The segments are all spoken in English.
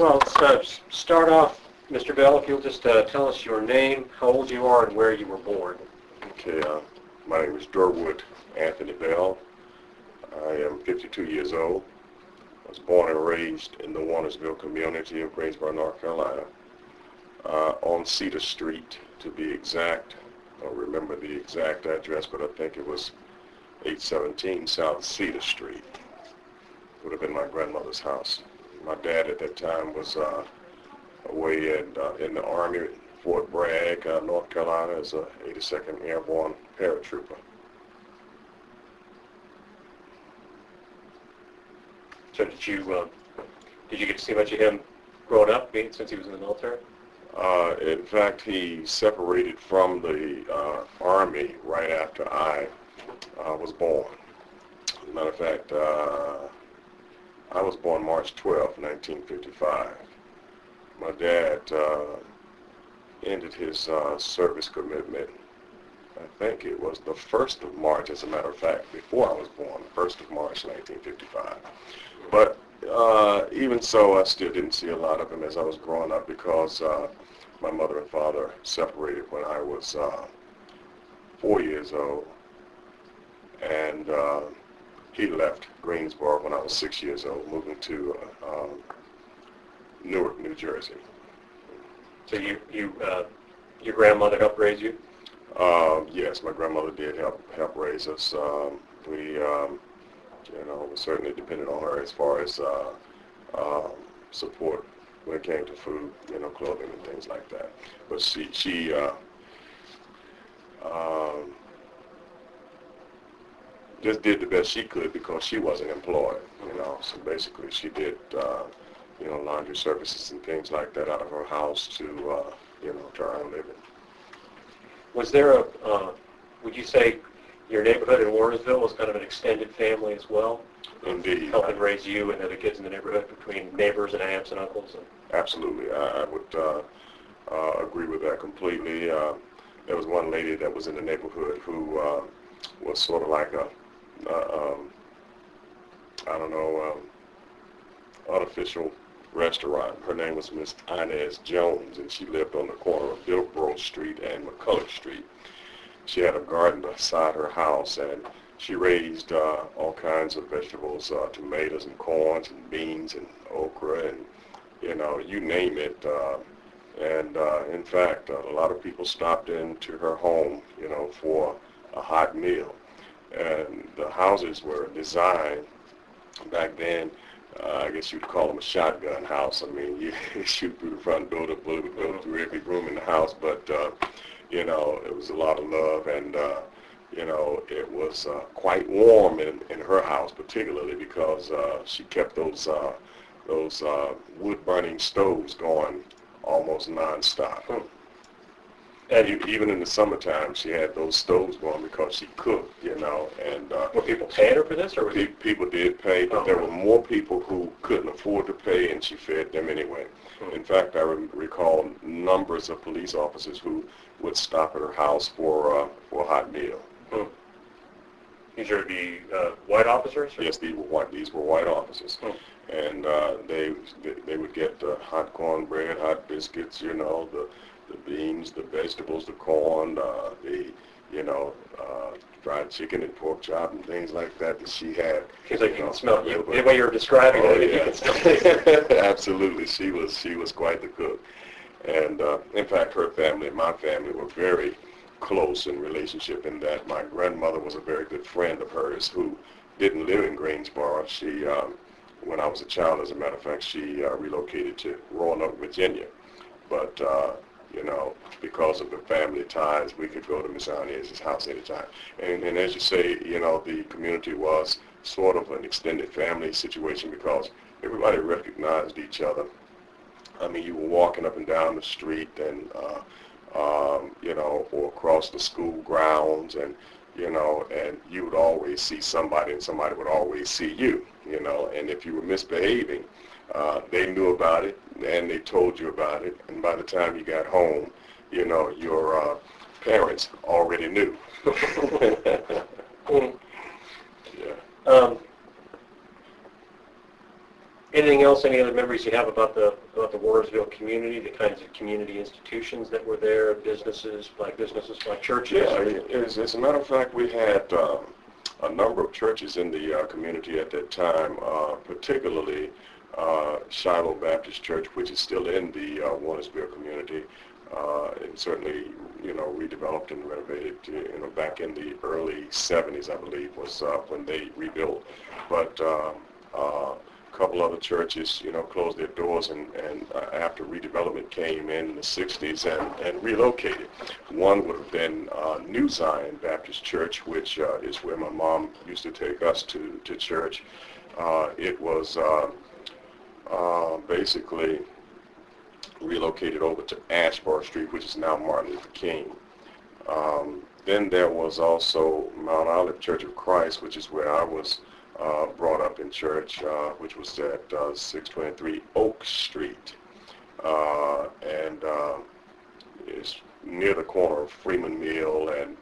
Well, let's start off, Mr. Bell, if you'll just tell us your name, how old you are, and where you were born. Okay, my name is Durwood Anthony Bell. I am 52 years old. I was born and raised in the Warnersville community of Greensboro, North Carolina, on Cedar Street, to be exact. I don't remember the exact address, but I think it was 817 South Cedar Street. Would have been my grandmother's house. My dad at that time was away in the Army at Fort Bragg, North Carolina, as a 82nd Airborne paratrooper. So did you get to see much of him growing up, since he was in the military? In fact, he separated from the Army right after I was born. As a matter of fact, I was born March 12, 1955. My dad ended his service commitment, I think it was the 1st of March, as a matter of fact, before I was born, 1st of March, 1955. But even so, I still didn't see a lot of him as I was growing up because my mother and father separated when I was 4 years old, and he left Greensboro when I was 6 years old, moving to Newark, New Jersey. So your grandmother helped raise you? Yes, my grandmother did help raise us. We certainly depended on her as far as support when it came to food, clothing and things like that. But she just did the best she could because she wasn't employed, So basically she did, laundry services and things like that out of her house to earn a living. Was there would you say your neighborhood in Warnersville was kind of an extended family as well? Indeed. Helping raise you and the other kids in the neighborhood between neighbors and aunts and uncles? Absolutely. I would agree with that completely. There was one lady that was in the neighborhood who was sort of like a, artificial restaurant. Her name was Miss Inez Jones, and she lived on the corner of Durwood Street and McCulloch Street. She had a garden beside her house, and she raised all kinds of vegetables, tomatoes and corns and beans and okra and, you name it. In fact, a lot of people stopped into her home, for a hot meal. And the houses were designed back then, I guess you'd call them a shotgun house. I mean, you shoot through the front door, the bullet would go through every room in the house, but, it was a lot of love, and, it was quite warm in her house, particularly because she kept those wood-burning stoves going almost nonstop. And even in the summertime, she had those stoves going because she cooked, and were people paying her for this, or people did pay, but there were more people who couldn't afford to pay, and she fed them anyway. In fact, I recall numbers of police officers who would stop at her house for a hot meal. These are the white officers? Yes, these were white officers, and they would get hot cornbread, hot biscuits, the beans, the vegetables, the corn, the fried chicken and pork chop and things like that she had. Seems like you can smell it. The way you're describing it, you can smell it. Absolutely, she was quite the cook. And in fact, her family and my family were very close in relationship in that my grandmother was a very good friend of hers who didn't live in Greensboro. She, when I was a child, as a matter of fact, she relocated to Roanoke, Virginia. But because of the family ties, we could go to Miss Inez's house anytime. And as you say, the community was sort of an extended family situation because everybody recognized each other. I mean, you were walking up and down the street and, or across the school grounds and you would always see somebody and somebody would always see you, and if you were misbehaving, they knew about it and they told you about it, and by the time you got home, your parents already knew. Yeah. Anything else? Any other memories you have about the Warrensville community? The kinds of community institutions that were there, businesses, black churches. Yeah, as a matter of fact, we had a number of churches in the community at that time, particularly Shiloh Baptist Church, which is still in the Warrensville community, and certainly, redeveloped and renovated, back in the early 70s, I believe, was when they rebuilt. But a couple other churches, closed their doors and after redevelopment came in the 60s and relocated. One would have been New Zion Baptist Church, which is where my mom used to take us to church. It was basically relocated over to Ashbar Street, which is now Martin Luther King. Then there was also Mount Olive Church of Christ, which is where I was brought up in church, which was at 623 Oak Street, and it's near the corner of Freeman Mill and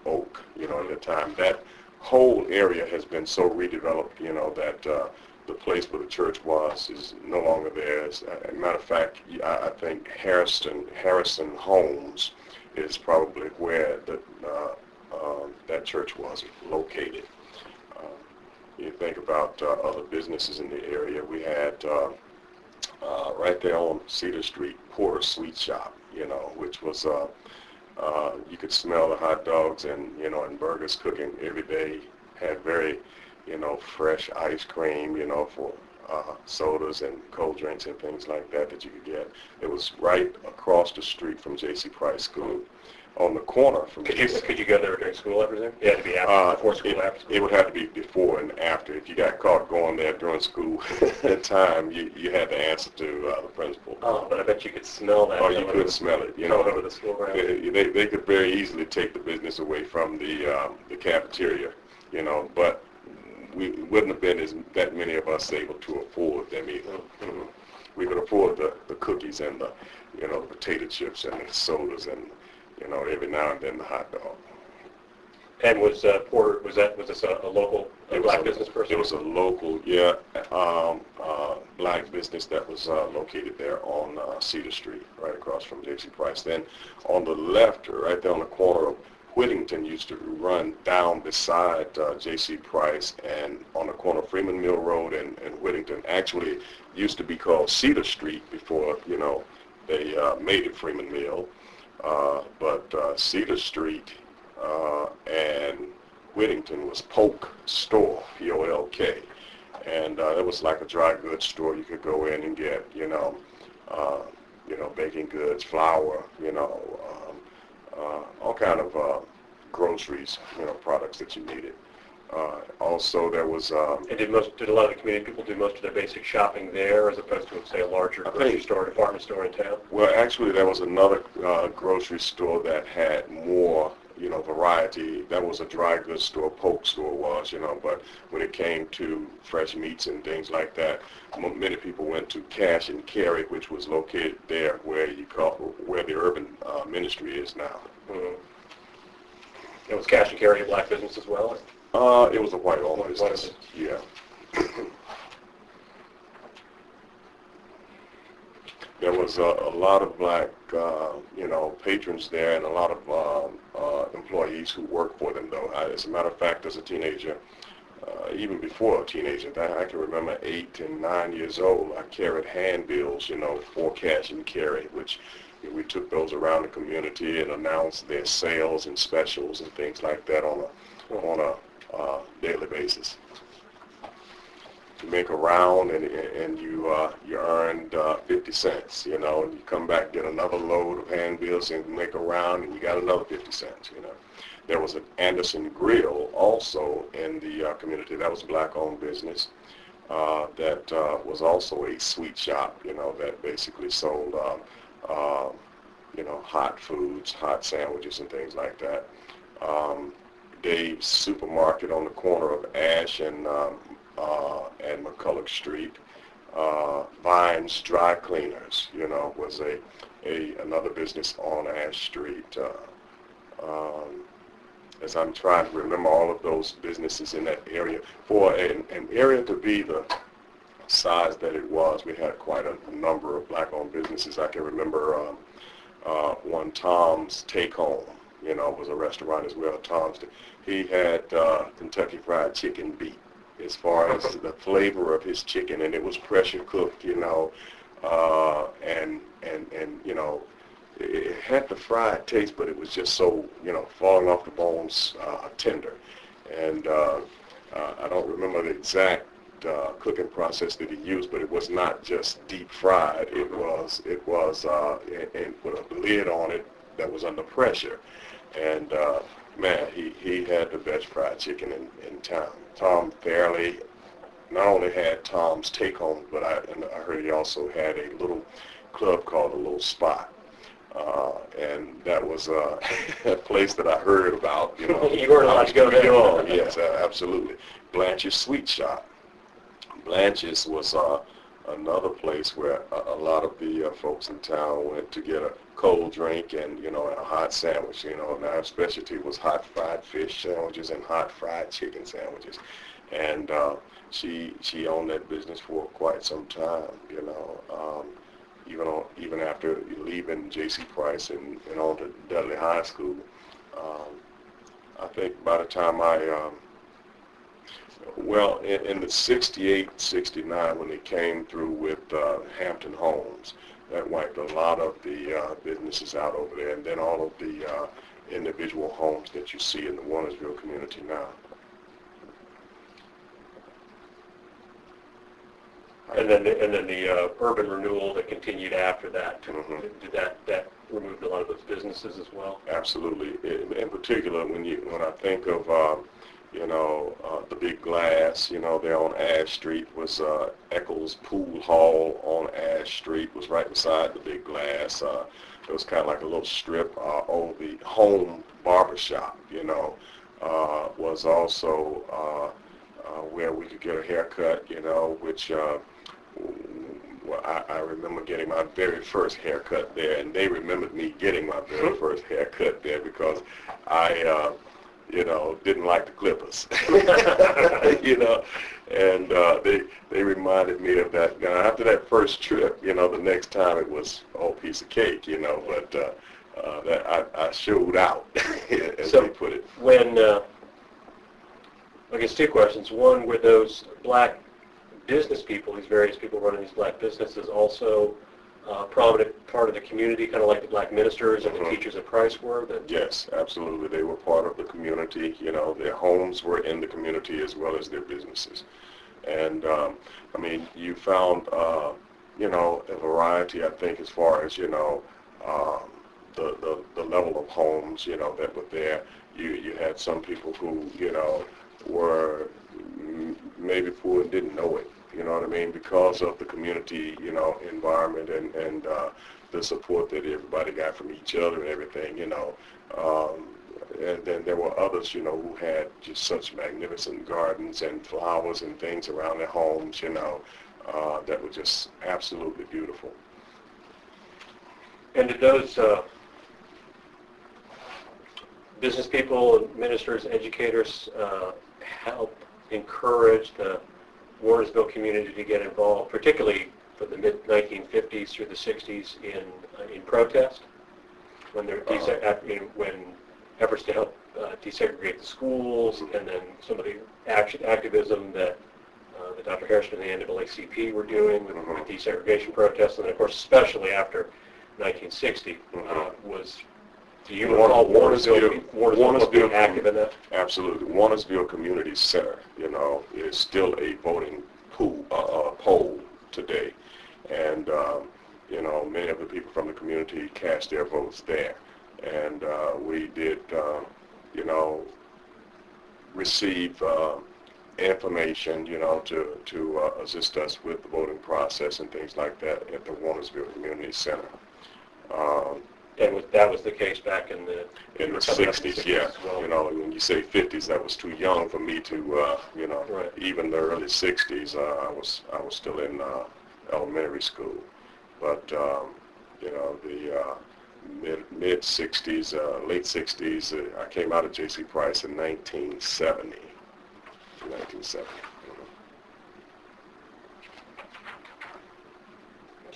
Oak. At the time, that whole area has been so redeveloped, that the place where the church was is no longer there. As a matter of fact, I think Harrison Homes is probably where that church was located. You think about other businesses in the area. We had right there on Cedar Street, Porter's Sweet Shop, which was you could smell the hot dogs and burgers cooking every day. Had very fresh ice cream, for sodas and cold drinks and things like that you could get. It was right across the street from J.C. Price School. On the corner from Could you go there during school, I presume? It had to be after, before school, after school? It would have to be before and after. If you got caught going there during school time, you had to answer to the principal. Oh, but I bet you could smell that. Oh, you could smell it. Over the school grounds. They could very easily take the business away from the cafeteria, but we wouldn't have been that many of us able to afford them either. Mm-hmm. We could afford the cookies and the potato chips and the sodas and every now and then the hot dog. And was Porter, was this a local black business person? It was a local, black business that was located there on Cedar Street, right across from J.C. Price. Then on the left, right there on the corner of Whittington, used to run down beside J.C. Price, and on the corner of Freeman Mill Road and Whittington, actually used to be called Cedar Street before, they made it Freeman Mill. But Cedar Street and Whittington was Polk Store, P-O-L-K, and it was like a dry goods store. You could go in and get, baking goods, flour, all kind of groceries, products that you needed. Also, there was. And did a lot of the community people do most of their basic shopping there, as opposed to, say, a larger grocery store, department store in town? Well, actually, there was another grocery store that had more, variety. That was a dry goods store. Polk Store was, But when it came to fresh meats and things like that, many people went to Cash and Carry, which was located there where the urban ministry is now. Mm-hmm. It was Cash and Carry a black business as well? It was a white-owned business. Yeah. There was a lot of black, patrons there, and a lot of employees who worked for them. Though, as a matter of fact, as a teenager, even before a teenager, I can remember 8 and 9 years old, I carried handbills, for Cash and Carry, which we took those around the community and announced their sales and specials and things like that on a daily basis. You make a round and you earned 50 cents, and you come back, get another load of handbills and make a round and you got another 50 cents, There was an Anderson Grill also in the community. That was a black-owned business that was also a sweet shop, that basically sold, hot foods, hot sandwiches and things like that. Dave's Supermarket on the corner of Ash and McCulloch Street. Vine's Dry Cleaners, was another business on Ash Street. As I'm trying to remember all of those businesses in that area, for an area to be the size that it was, we had quite a number of black-owned businesses. I can remember one Tom's Take Home, was a restaurant as well. He had Kentucky Fried Chicken beat as far as the flavor of his chicken, and it was pressure cooked, and it had the fried taste, but it was just so, falling off the bones, tender. And I don't remember the exact cooking process that he used, but it was not just deep fried. It was and with a lid on it that was under pressure. And man, he had the best fried chicken in town. Tom Fairley not only had Tom's Take Home, but I heard he also had a little club called The Little Spot. And that was a place that I heard about. You weren't allowed to go there. Young. Yes, absolutely. Blanche's Sweet Shop. Blanche's was another place where a lot of the folks in town went to get a cold drink and a hot sandwich. And our specialty was hot fried fish sandwiches and hot fried chicken sandwiches. And she owned that business for quite some time. Even after leaving J.C. Price and on to Dudley High School. I think by the time in the 68, 69, when they came through with Hampton Homes, that wiped a lot of the businesses out over there, and then all of the individual homes that you see in the Warnersville community now. And then the urban renewal that continued after that, did that removed a lot of those businesses as well? Absolutely. In particular, when I think of the Big Glass, there on Ash Street was Eccles Pool Hall on Ash Street, was right beside the Big Glass. It was kind of like a little strip. The Home Barbershop, was also where we could get a haircut, which I remember getting my very first haircut there, and they remembered me getting my very first haircut there because I didn't like the clippers, and they reminded me of that. Now, after that first trip, the next time it was all piece of cake, but that I showed out, as they put it. When, I guess two questions. One, were those black business people, these various people running these black businesses, also prominent part of the community, kind of like the black ministers and the teachers at Price were? Yes, absolutely. They were part of the community. Their homes were in the community as well as their businesses. And, you found, a variety, I think, as far as, the level of homes, that were there. You had some people who, were maybe poor and didn't know it, because of the community, environment and the support that everybody got from each other and everything, and then there were others, who had just such magnificent gardens and flowers and things around their homes, that were just absolutely beautiful. And did those business people, ministers, educators help encourage the Warnersville community to get involved, particularly for the mid-1950s through the 60s in protest, when when efforts to help desegregate the schools, and then some of the activism that Dr. Harrison and the NAACP were doing with desegregation protests, and then, of course, especially after 1960, do you recall Warnersville being active in that? Absolutely. Warnersville Community Center, is still a voting poll today. And, many of the people from the community cast their votes there. And we did, receive information, to assist us with the voting process and things like that at the Warnersville Community Center. And that was the case back in the 60s, yeah. Well. When you say 50s, that was too young for me to, Right. Even the early 60s, I was still in elementary school. But, the mid 60s, late 60s, I came out of J.C. Price in 1970.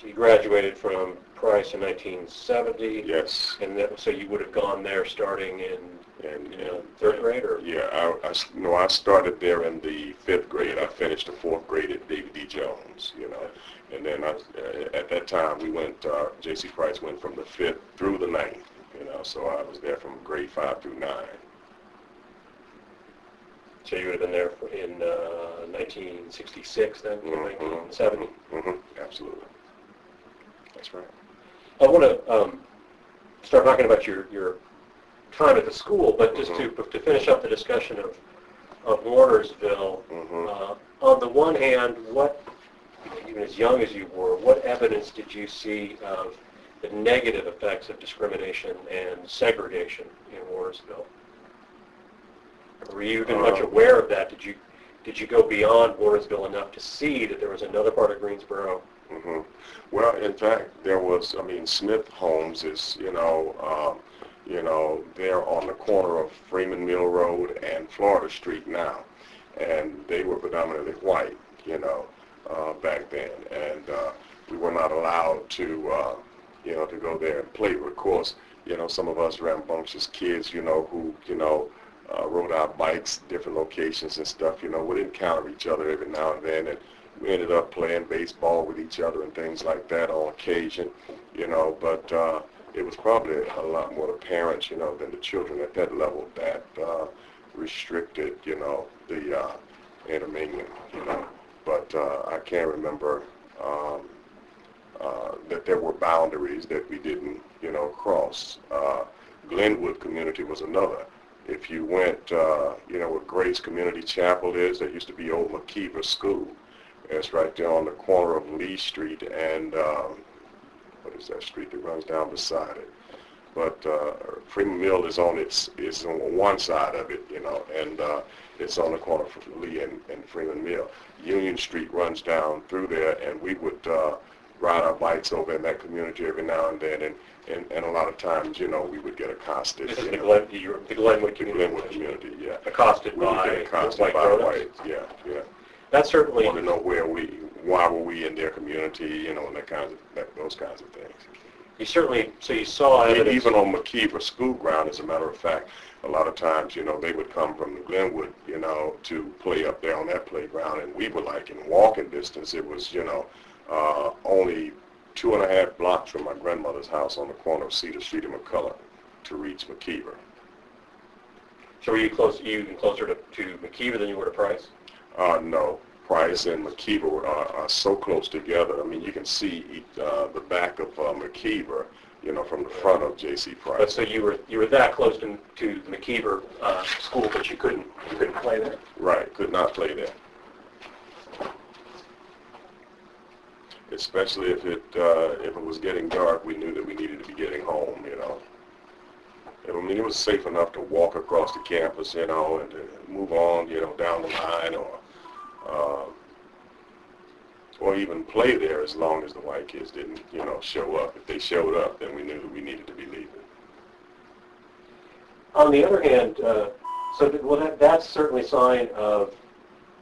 So you graduated from Price in 1970. Yes. And so you would have gone there starting in And third grade, or? yeah, no, I started there in the 5th grade. I finished the 4th grade at David D. Jones, and then at that time we went, J.C. Price went from the 5th through the 9th, so I was there from grade 5 through 9. So you would have been there in 1966 then, 1970? Absolutely. That's right. I want to start talking about your time at the school, but just to finish up the discussion of Warnersville, on the one hand, even as young as you were, what evidence did you see of the negative effects of discrimination and segregation in Warnersville? Were you even much aware of that? Did you go beyond Warnersville enough to see that there was another part of Greensboro? Well, in fact, there was. Smith Homes is, they're on the corner of Freeman Mill Road and Florida Street now, and they were predominantly white, back then, and we were not allowed to, to go there and play. But of course, some of us rambunctious kids, who, rode our bikes, different locations and stuff, would encounter each other every now and then, and we ended up playing baseball with each other and things like that on occasion, but it was probably a lot more the parents, than the children at that level that restricted, the intermingling, But I can't remember that there were boundaries that we didn't, cross. Glenwood community was another. If you went, where Grace Community Chapel is, there used to be old McKeever School. It's right there on the corner of Lee Street and, what is that street that runs down beside it? But Freeman Mill is on one side of it, and it's on the corner of Lee and Freeman Mill. Union Street runs down through there, and we would ride our bikes over in that community every now and then, and a lot of times, we would get accosted. This is the Glenwood community. The Glenwood community, yeah. Accosted by white. Yeah. That certainly. Want to know why were we in their community, and those kinds of things. You saw evidence. Even on McKeever School ground, as a matter of fact, a lot of times, they would come from the Glenwood, to play up there on that playground, and we were like in walking distance. It was, only 2.5 blocks from my grandmother's house on the corner of Cedar Street and McCullough to reach McKeever. So were you even closer to McKeever than you were to Price? No. Price and McKeever are so close together. You can see the back of McKeever, from the front of J.C. Price. But so you were that close to the McKeever school, but you couldn't play there? Right, could not play there. Especially if it was getting dark, we knew that we needed to be getting home, it was safe enough to walk across the campus, and to move on, down the line, or even play there as long as the white kids didn't, show up. If they showed up, then we knew that we needed to be leaving. On the other hand, that's certainly a sign of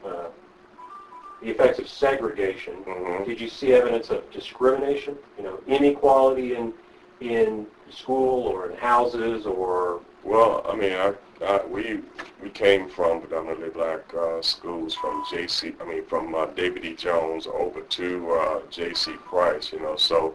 the effects of segregation. Did you see evidence of discrimination, inequality in school or in houses or? Well, we came from predominantly black schools from David E. Jones over to J.C. Price, so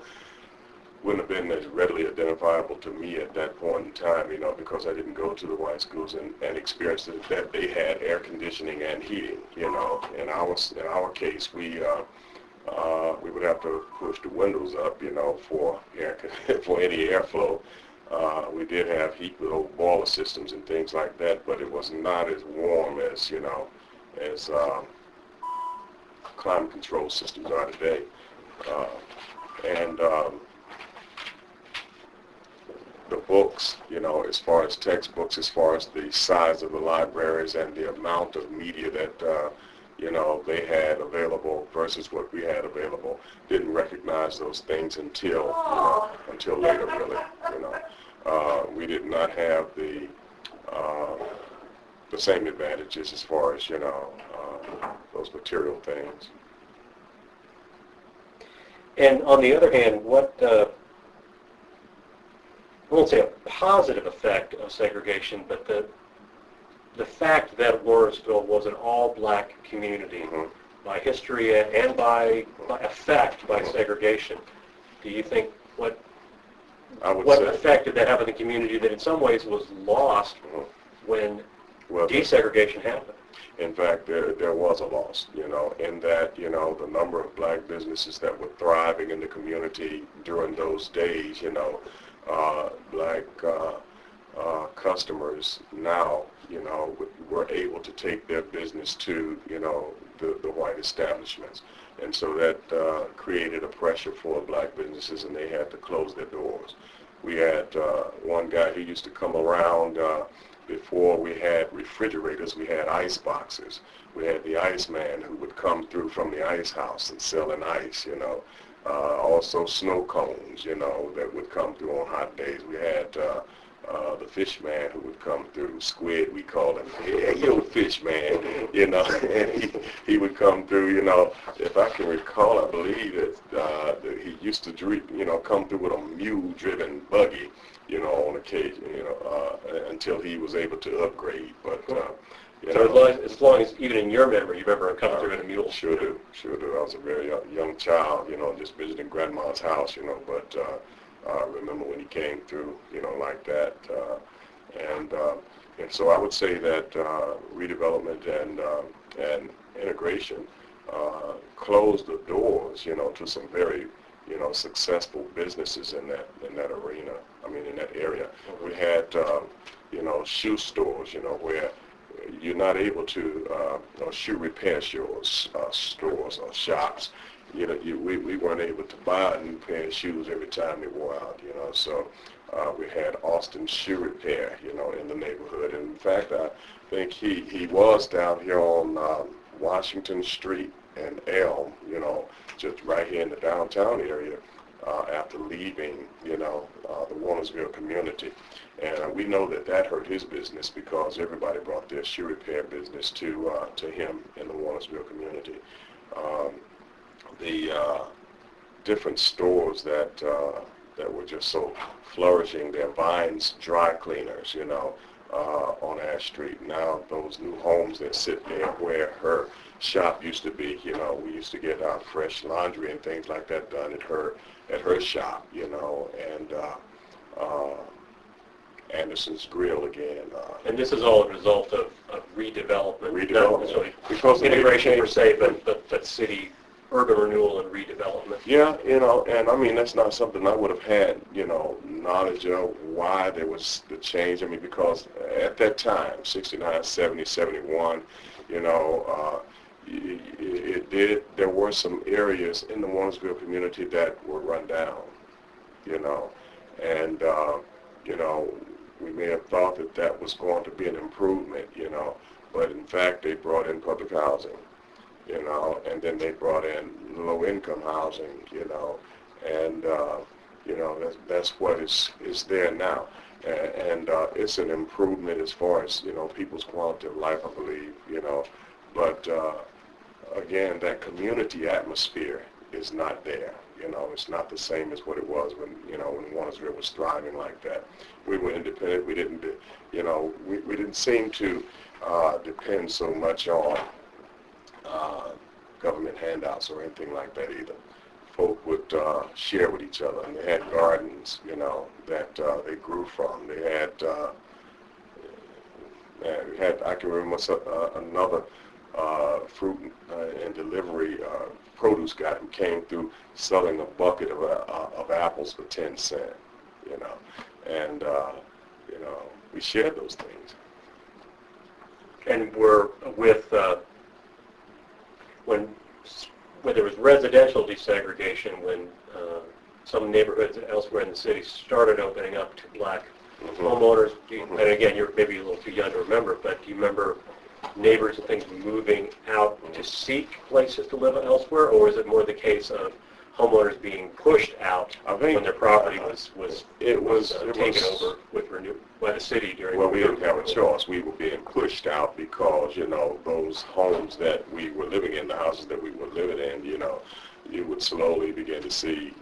wouldn't have been as readily identifiable to me at that point in time, because I didn't go to the white schools and experience that they had air conditioning and heating, In our case, we would have to push the windows up, for any airflow. We did have heat with old boiler systems and things like that, but it was not as warm as, as climate control systems are today. The books, as far as textbooks, as far as the size of the libraries and the amount of media that, they had available versus what we had available, didn't recognize those things until later, really, we did not have the same advantages as far as, those material things. And on the other hand, what, I won't say a positive effect of segregation, but the fact that Lawrenceville was an all-black community by history and by effect by segregation, do you think what effect did that have on the community that in some ways was lost when desegregation happened? In fact, there was a loss, in that, the number of black businesses that were thriving in the community during those days, black customers now, were able to take their business to, the white establishments. And so that created a pressure for black businesses, and they had to close their doors. We had one guy who used to come around before we had refrigerators. We had ice boxes. We had the iceman who would come through from the ice house and selling ice, also snow cones, that would come through on hot days. We had the fish man who would come through, Squid we called him. Hey, yo, fish man, and he would come through, if I can recall, I believe that he used to, come through with a mule-driven buggy, on occasion, until he was able to upgrade. But so as long as even in your memory, you remember him coming through in a mule. Sure do. I was a very young child, just visiting grandma's house, but I remember when he came through, like that. And so I would say that redevelopment and integration closed the doors, to some very, successful businesses in that arena. In that area. We had, shoe stores, where you're not able to, shoe repair stores or shops. We weren't able to buy a new pair of shoes every time they wore out, so we had Austin Shoe Repair, in the neighborhood. And in fact, I think he was down here on Washington Street and Elm, just right here in the downtown area after leaving, the Warnersville community. And we know that hurt his business because everybody brought their shoe repair business to him in the Warnersville community. The different stores that were just so flourishing, their Vines dry cleaners, on Ash Street. Now those new homes that sit there where her shop used to be, we used to get our fresh laundry and things like that done at her shop, and Anderson's Grill again. And this is all a result of redevelopment. Not necessarily because integration per se, but city urban renewal and redevelopment. Yeah, and that's not something I would have had, knowledge of why there was the change. Because at that time, 69, 70, 71, there were some areas in the Warnersville community that were run down, and, we may have thought that was going to be an improvement, but in fact they brought in public housing. And then they brought in low-income housing, and that's what is there now, and it's an improvement as far as people's quality of life, I believe, but again, that community atmosphere is not there. It's not the same as what it was when when Warnersville was thriving like that. We were independent. We didn't, we didn't seem to depend so much on government handouts or anything like that either. Folk would share with each other, and they had gardens, that they grew from. They had, I can remember another fruit and delivery produce guy who came through selling a bucket of apples for 10 cents, and we shared those things. And we're with when there was residential desegregation, when some neighborhoods elsewhere in the city started opening up to black homeowners, and again, you're maybe a little too young to remember, but do you remember neighbors and things moving out to seek places to live elsewhere, or is it more the case of homeowners being pushed out when their property was taken over by the city during? Well, we didn't have a choice. We were being pushed out because those homes that we were living in, the houses that we were living in, you would slowly begin to see,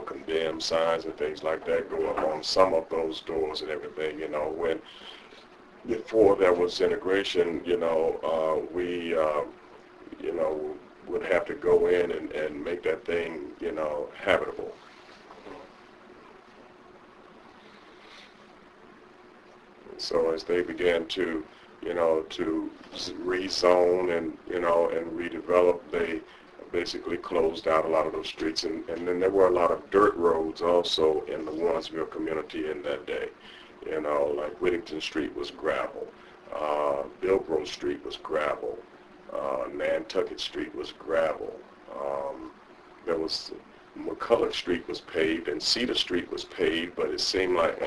condemned signs and things like that go up on some of those doors and everything, when before there was integration, we, would have to go in and make that thing, habitable. So as they began to, to rezone and, and redevelop, they basically closed out a lot of those streets. And then there were a lot of dirt roads also in the Warrensville community in that day. Like Whittington Street was gravel. Durwood Street was gravel. Nantucket Street was gravel. There was McCulloch Street was paved and Cedar Street was paved, but it seemed like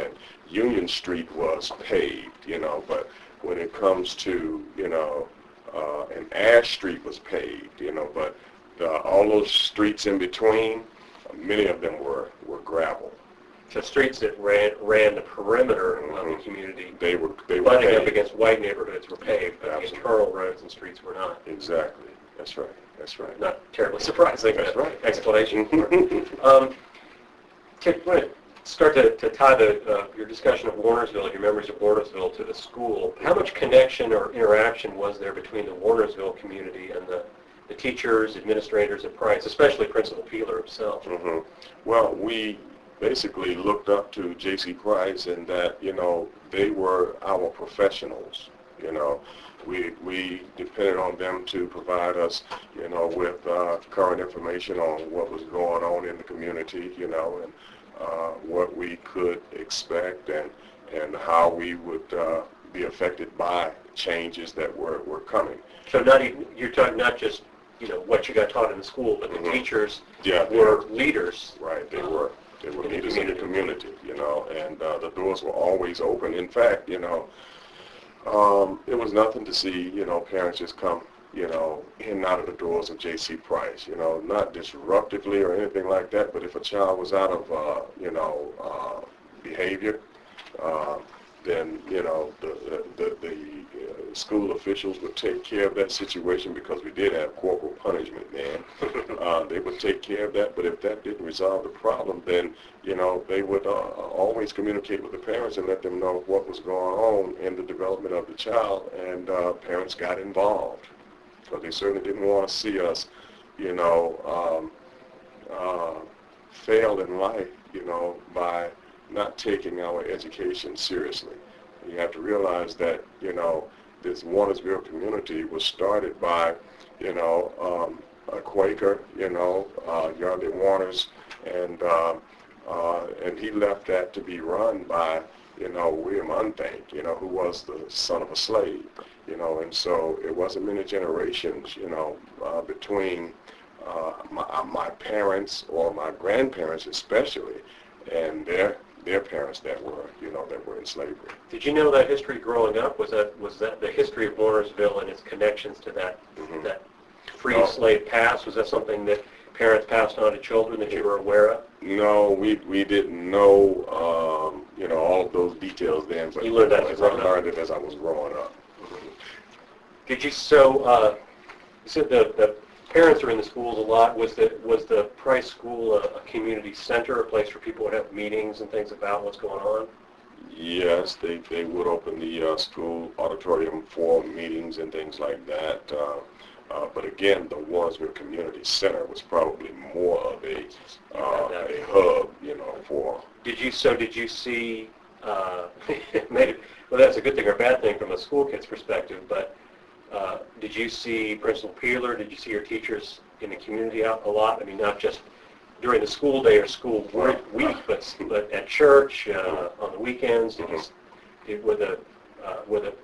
Union Street was paved, but when it comes to, and Ash Street was paved, but all those streets in between, many of them were gravel. So streets that ran the perimeter of the community, they were butting paved up against white neighborhoods, were paved, but Absolutely. the internal roads and streets were not. Exactly. That's right. That's right. Not terribly surprising. That's right. Explanation. Want to start to tie your discussion of Warnersville, your memories of Warnersville, to the school. How much connection or interaction was there between the Warnersville community and the teachers, administrators at Price, especially Principal Peeler himself? Mm-hmm. Well, we basically looked up to J.C. Price in that, they were our professionals, We depended on them to provide us, with current information on what was going on in the community, and what we could expect and how we would be affected by changes that were coming. So you're talking not just, what you got taught in the school, but the teachers were leaders. Right, they were leaders in the community, and the doors were always open. In fact, it was nothing to see, parents just come, in and out of the doors of J.C. Price, not disruptively or anything like that, but if a child was out of, behavior, then, the school officials would take care of that situation because we did have corporal punishment then. They would take care of that, but if that didn't resolve the problem, then, they would always communicate with the parents and let them know what was going on in the development of the child, and parents got involved because they certainly didn't want to see us, fail in life, by not taking our education seriously. You have to realize that, this Warnersville community was started by, a Quaker, Yardley Warners, and he left that to be run by, William Unthank, who was the son of a slave, and so it wasn't many generations, between my parents or my grandparents especially, and their parents that were, that were in slavery. Did you know that history growing up? Was that the history of Warnersville and its connections to that that free slave past? Was that something that parents passed on to children that you were aware of? No, we didn't know, all of those details then, but you learned that I learned it as I was growing up. Did you? So you said the parents are in the schools a lot. Was the Price School a community center, a place where people would have meetings and things about what's going on? Yes, they would open the school auditorium for meetings and things like that. But again, the Warnersville Community Center was probably more of a hub, for. Did you see? Maybe, well, that's a good thing or a bad thing from a school kid's perspective, but. Did you see Principal Peeler? Did you see your teachers in the community out a lot? I mean, not just during the school day or school week, but at church, on the weekends. Were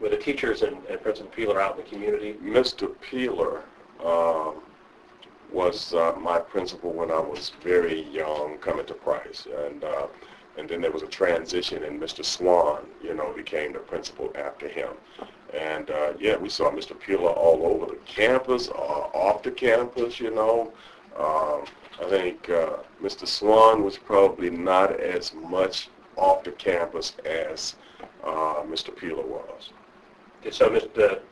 the teachers and Principal Peeler out in the community? Mr. Peeler was my principal when I was very young, coming to Price, and then there was a transition, and Mr. Swan, became the principal after him. And we saw Mr. Peeler all over the campus, off the campus, I think Mr. Swan was probably not as much off the campus as Mr. Peeler was. So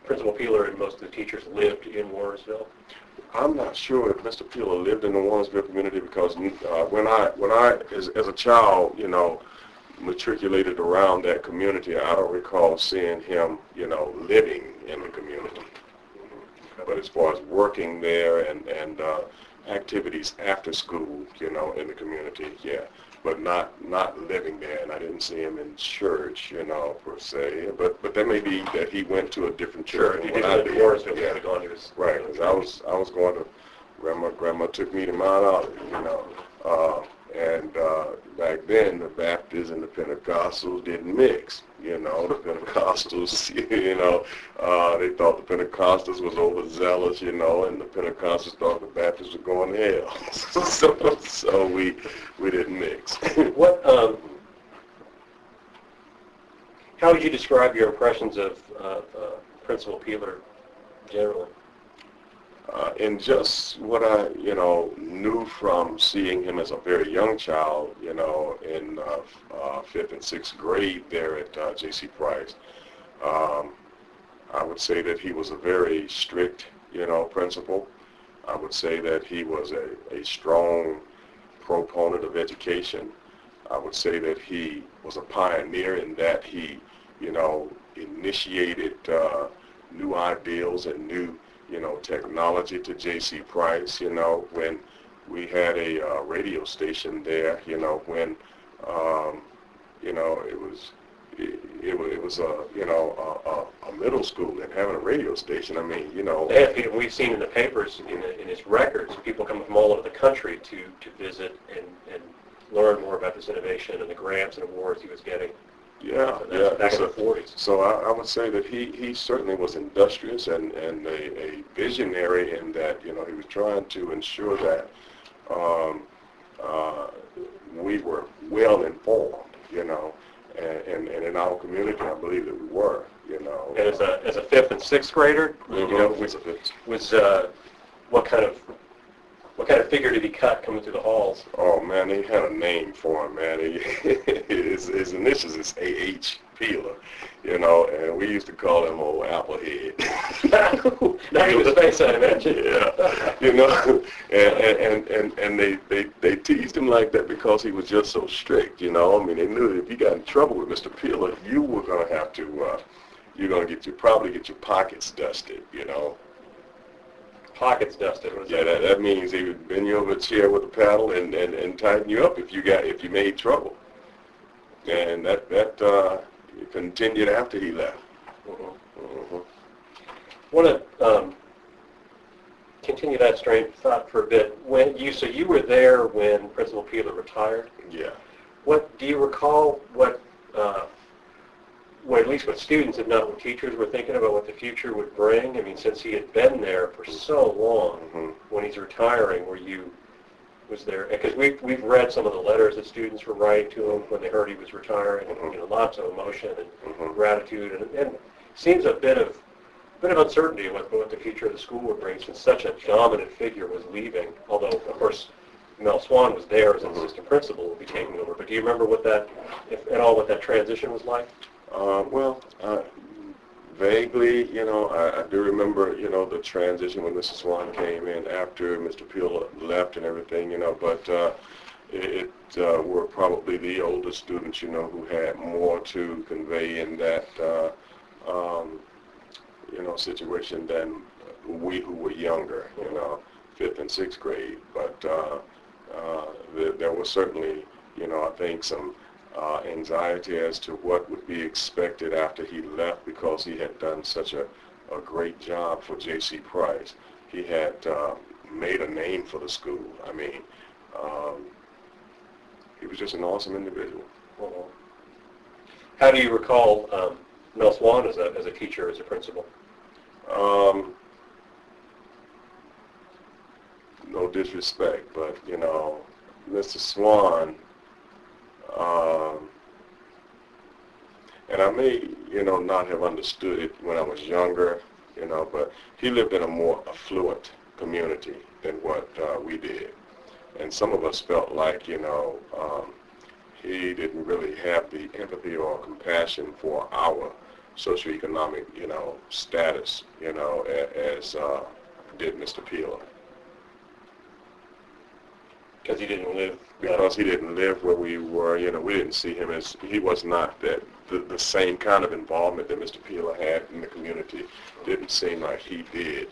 Principal Peeler and most of the teachers lived in Warnersville? I'm not sure if Mr. Peeler lived in the Warrensville community because when I as a child, matriculated around that community, I don't recall seeing him, living in the community. But as far as working there and activities after school, in the community, yeah. But not living there, and I didn't see him in church, per se. But that may be that he went to a different church. Sure, he didn't live in Warrensville, he yeah. would have gone to his... Right, because I was going to, grandma took me to Mount Olive, and back then the Baptists and the Pentecostals didn't mix, the Pentecostals, they thought the Pentecostals was overzealous, and the Pentecostals thought the Baptists were going to hell. so we didn't mix. What, how would you describe your impressions of Principal Peeler generally? And just what I, knew from seeing him as a very young child, in 5th and 6th grade there at J.C. Price, I would say that he was a very strict, principal. I would say that he was a strong proponent of education. I would say that he was a pioneer in that he, initiated new ideals and new technology to J.C. Price, when we had a radio station there, when, it was a middle school and having a radio station. I mean, We've seen in the papers, in his records, people coming from all over the country to visit and learn more about this innovation and the grants and awards he was getting. Yeah, back in the 40s. So I would say that he certainly was industrious and a visionary in that, he was trying to ensure that we were well informed, and in our community, I believe that we were, And as a 5th and 6th grader, was what kind of figure did he cut coming through the halls? Oh man, he had a name for him, man. His initials is A.H. Peeler, and we used to call him old Applehead. Not even his face, I imagine. Yeah, and they teased him like that because he was just so strict, I mean, they knew that if you got in trouble with Mr. Peeler, you were going to have to, you're going to probably get your pockets dusted, Pockets dusted. Yeah, that means he would bend you over a chair with a paddle and tighten you up if you made trouble. And that continued after he left. Want to continue that train of thought for a bit. So you were there when Principal Peeler retired. Yeah. What do you recall? What at least what students, if not what teachers, were thinking about what the future would bring? I mean, since he had been there for so long, when he's retiring, was there? Because we've read some of the letters that students were writing to him when they heard he was retiring, and lots of emotion and gratitude, and seems a bit of uncertainty about what the future of the school would bring, since such a dominant figure was leaving. Although, of course, Mel Swan was there as an assistant principal, will be taking over. But do you remember what that transition was like? Vaguely, I do remember, the transition when Mrs. Swan came in after Mr. Peeler left and everything, but it were probably the older students, who had more to convey in that, situation than we who were younger, 5th and 6th grade. But there was certainly, I think some anxiety as to what would be expected after he left, because he had done such a great job for J.C. Price. He had made a name for the school. I mean, he was just an awesome individual. How do you recall Mel Swan as a teacher, as a principal? No disrespect, but, Mr. Swan, and I may, not have understood it when I was younger, but he lived in a more affluent community than what we did. And some of us felt like, he didn't really have the empathy or compassion for our socioeconomic, status, as did Mr. Peeler. Because he didn't live. Because he didn't live where we were, we didn't see him as, he was not the same kind of involvement that Mr. Peeler had in the community. Didn't seem like he did,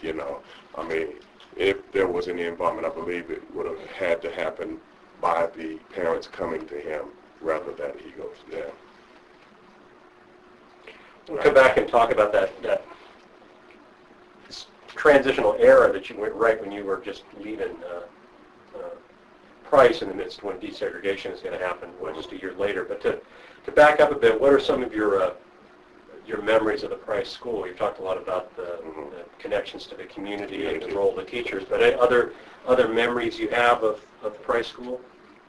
I mean, if there was any involvement, I believe it would have had to happen by the parents coming to him rather than he goes to them. We'll come back and talk about that transitional era that you went right when you were just leaving Price in the midst when desegregation is going to happen, just a year later. But to back up a bit, what are some of your memories of the Price School? You talked a lot about the connections to the community and the role of the teachers, but other memories you have of the Price School?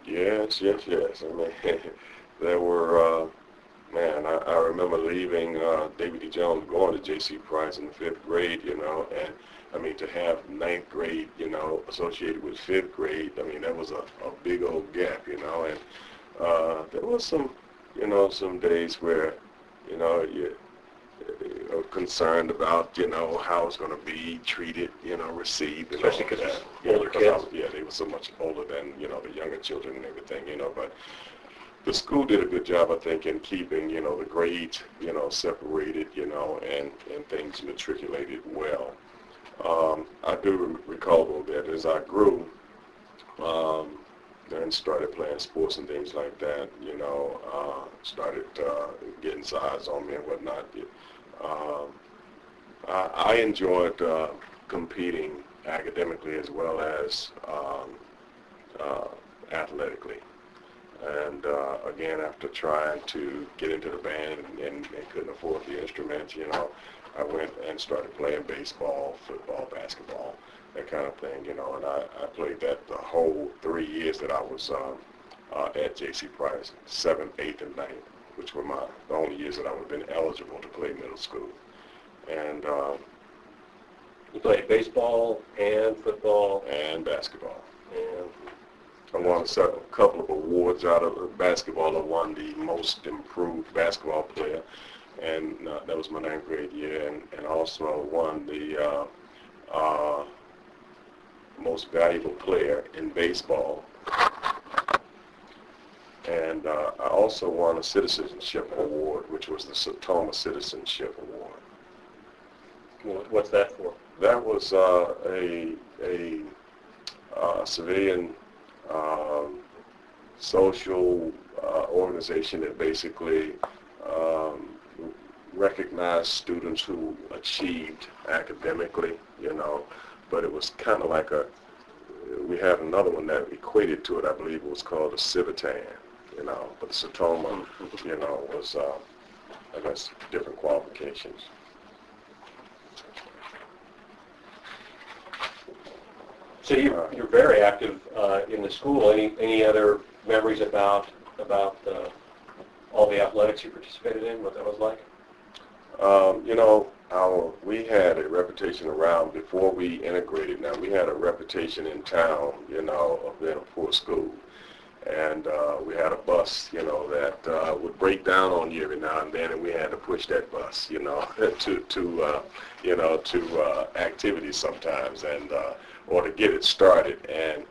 Yes. I mean, there were, I remember leaving David D. Jones, going to J.C. Price in the 5th grade, and I mean, to have 9th grade, associated with 5th grade, I mean, that was a big old gap, and there was some, some days where, you concerned about, how it's going to be treated, received. Especially because older kids. They were so much older than, the younger children and everything, but the school did a good job, I think, in keeping, the grades, separated, and things matriculated well. I do recall a little bit as I grew and started playing sports and things like that, started getting size on me and whatnot. I enjoyed competing academically as well as athletically. And again, after trying to get into the band and couldn't afford the instruments, I went and started playing baseball, football, basketball, that kind of thing, and I played that the whole 3 years that I was at J.C. Price, 7th, 8th, and 9th, which were the only years that I would have been eligible to play middle school. And you played baseball and football and basketball. And I won a couple of awards out of basketball. I won the most improved basketball player, and that was my 9th grade year, and also won the most valuable player in baseball. And I also won a citizenship award, which was the Sertoma Citizenship Award. What's that for? That was a civilian social organization that basically recognized students who achieved academically, but it was kind of like we had another one that equated to it. I believe it was called a Civitan, but the Sertoma, was, I guess, different qualifications. So you're very active in the school. Any other memories about all the athletics you participated in? What that was like? We had a reputation around before we integrated. Now we had a reputation in town, of being a poor school, and we had a bus, that would break down on you every now and then, and we had to push that bus, to activities sometimes, and or to get it started, and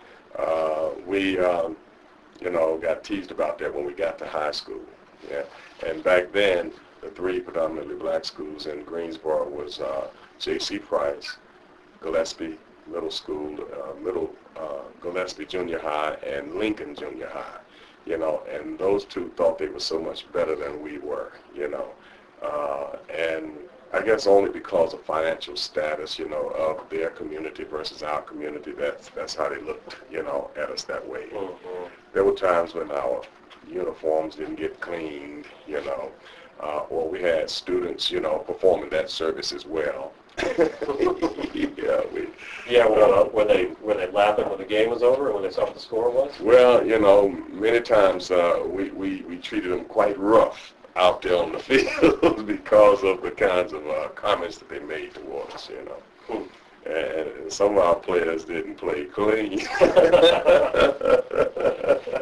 we got teased about that when we got to high school. Yeah, and back then, the 3 predominantly black schools in Greensboro was J.C. Price, Gillespie Middle School, Gillespie Junior High, and Lincoln Junior High. And those two thought they were so much better than we were. And I guess only because of financial status, of their community versus our community, that's how they looked, at us that way. Mm-hmm. There were times when our uniforms didn't get cleaned, or we had students, performing that service as well. Were they laughing when the game was over, or when they saw what the score was? Well, many times we treated them quite rough out there on the field because of the kinds of comments that they made toward us, And some of our players didn't play clean.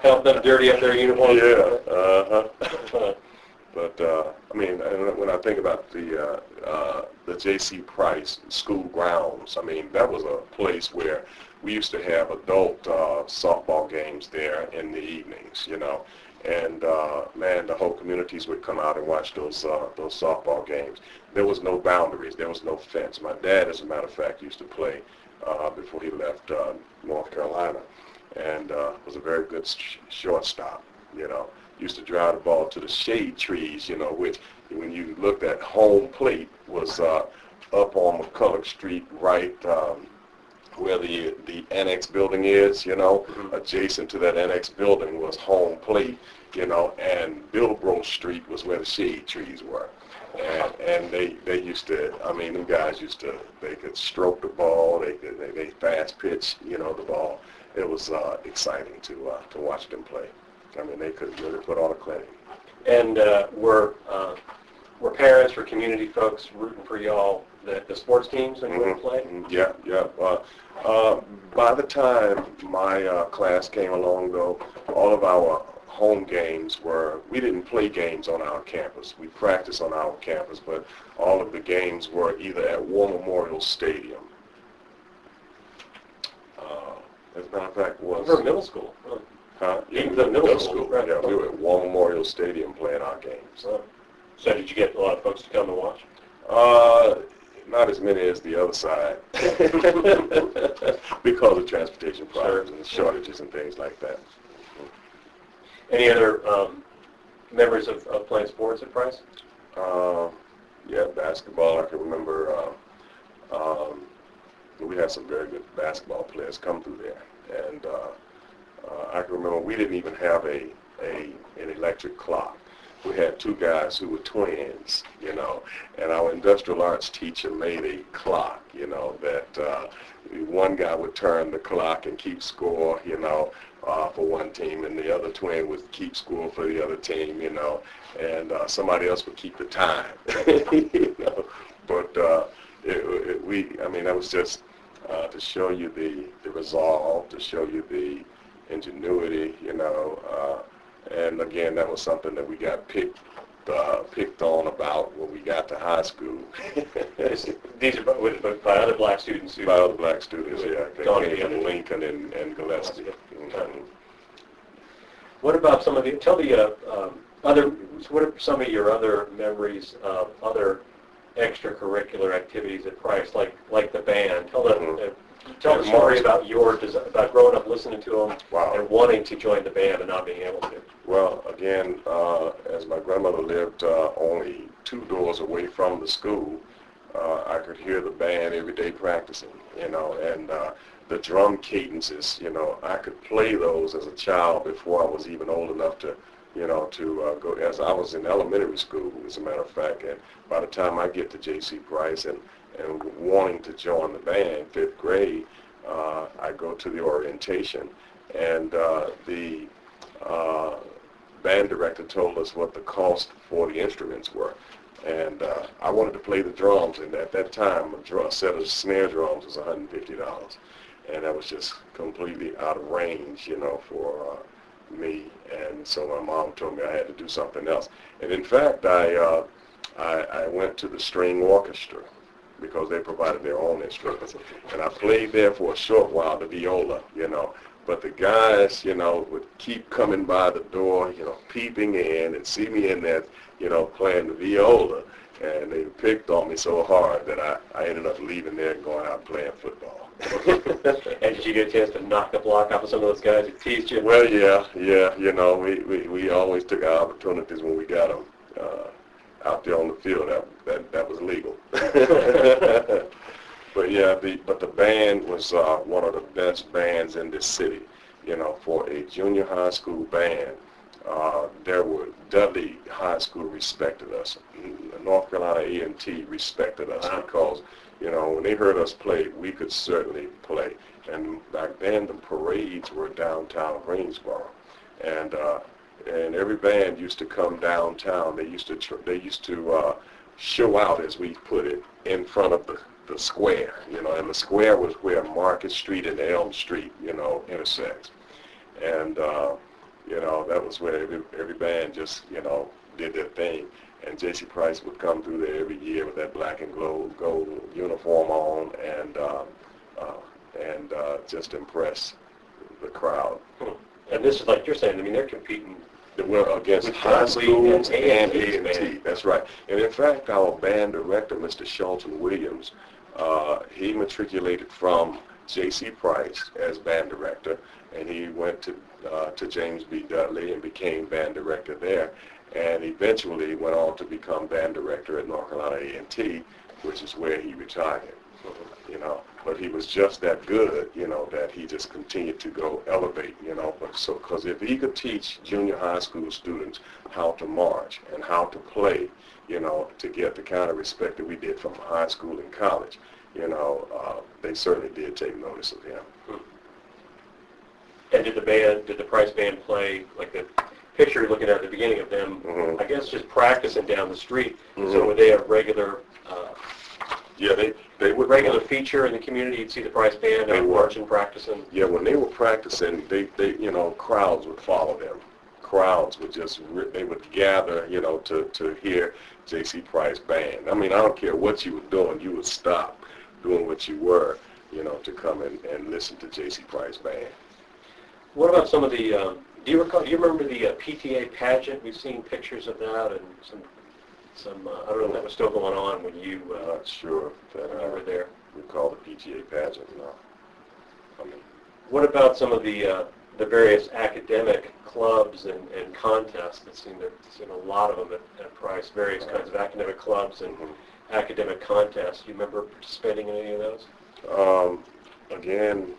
Help them dirty up their uniforms. Yeah. But I mean, and when I think about the J.C. Price school grounds, I mean, that was a place where we used to have adult softball games there in the evenings, you know. And man, the whole communities would come out and watch those softball games. There was no boundaries. There was no fence. My dad, as a matter of fact, used to play before he left North Carolina, and was a very good shortstop, you know. Used to drive the ball to the shade trees, you know, which when you looked at home plate was up on McCulloch Street, right where the annex building is, you know. Adjacent to that annex building was home plate, you know, and Durwood Street was where the shade trees were. And they used to, I mean, them guys used to, they could stroke the ball, they fast pitch, you know, the ball. It was exciting to watch them play. I mean, they could really put on a clinic. And were parents or community folks rooting for y'all, the sports teams when you went to play? Yeah, yeah. By the time my class came along, though, all of our home games we didn't play games on our campus. We practiced on our campus, but all of the games were either at War Memorial Stadium. As a matter of fact, was... Over middle school. Huh? Yeah, middle school. Right. Yeah, we were at War Memorial Stadium playing our games. So did you get a lot of folks to come and watch? Not as many as the other side because of transportation problems and shortages and things like that. Any other memories of playing sports at Price? Yeah, basketball. I can remember we had some very good basketball players come through there, and I can remember we didn't even have an electric clock. We had two guys who were twins, you know, and our industrial arts teacher made a clock, you know, that one guy would turn the clock and keep score, you know, for one team, and the other twin would keep score for the other team, you know, and somebody else would keep the time, you know. But I mean, that was just to show you the resolve, to show you the ingenuity, you know, and again, that was something that we got picked on about when we got to high school. These are by other black students? By other black students, yeah. They came from Lincoln and Gillespie. What about some of the, tell me what are some of your other memories of other extracurricular activities at Price, like the band? Tell the story about about growing up listening to them. Wow. And wanting to join the band and not being able to. Well, again, as my grandmother lived only 2 doors away from the school, I could hear the band every day practicing, you know, and the drum cadences, you know, I could play those as a child before I was even old enough to, you know, to go, as I was in elementary school, as a matter of fact, and by the time I get to J.C. Price and wanting to join the band, 5th grade, I go to the orientation, and the band director told us what the cost for the instruments were. And I wanted to play the drums, and at that time, a set of snare drums was $150. And that was just completely out of range, you know, for me. And so my mom told me I had to do something else. And in fact, I went to the string orchestra because they provided their own instruments. And I played there for a short while, the viola, you know. But the guys, you know, would keep coming by the door, you know, peeping in and see me in there, you know, playing the viola. And they picked on me so hard that I ended up leaving there and going out and playing football. And did you get a chance to knock the block off of some of those guys who teased you? Well, yeah, you know, we always took our opportunities when we got them out there on the field. That was legal. But yeah, the band was one of the best bands in this city. You know, for a junior high school band, Dudley High School respected us. North Carolina A&T respected us because, you know, when they heard us play, we could certainly play. And back then, the parades were downtown Greensboro, and every band used to come downtown. They used to show out, as we put it, in front of the square, you know, and the square was where Market Street and Elm Street, you know, intersects. And You know, that was where every band just, you know, did their thing. And J.C. Price would come through there every year with that black and gold uniform on and just impress the crowd. And this is like you're saying, I mean, they're competing Well, against with high schools and A&T. A&T. That's right. And in fact, our band director, Mr. Shelton Williams, he matriculated from J.C. Price as band director, and he went to James B. Dudley and became band director there, and eventually went on to become band director at North Carolina A&T, which is where he retired. You know, but he was just that good, you know, that he just continued to go elevate, you know. But so, because if he could teach junior high school students how to march and how to play, you know, to get the kind of respect that we did from high school and college, you know, they certainly did take notice of him. And did the Price band play, like the picture you're looking at the beginning of them, I guess just practicing down the street, so were they a regular, Yeah, they would regular feature in the community? You'd see the Price band out marching, practicing? Yeah, when they were practicing, they you know, crowds would follow them. Crowds would just, they would gather, you know, to hear J.C. Price band. I mean, I don't care what you were doing, you would stop doing what you were, you know, to come and listen to J.C. Price band. What about some of the, do you remember the PTA pageant? We've seen pictures of that and some I don't know if that was still going on when you Not sure that you were there. We call the PTA pageant, no. I mean, What about some of the various academic clubs and contests that seem a lot of them at Price, various kinds of academic clubs and academic contests. Do you remember participating in any of those? Again,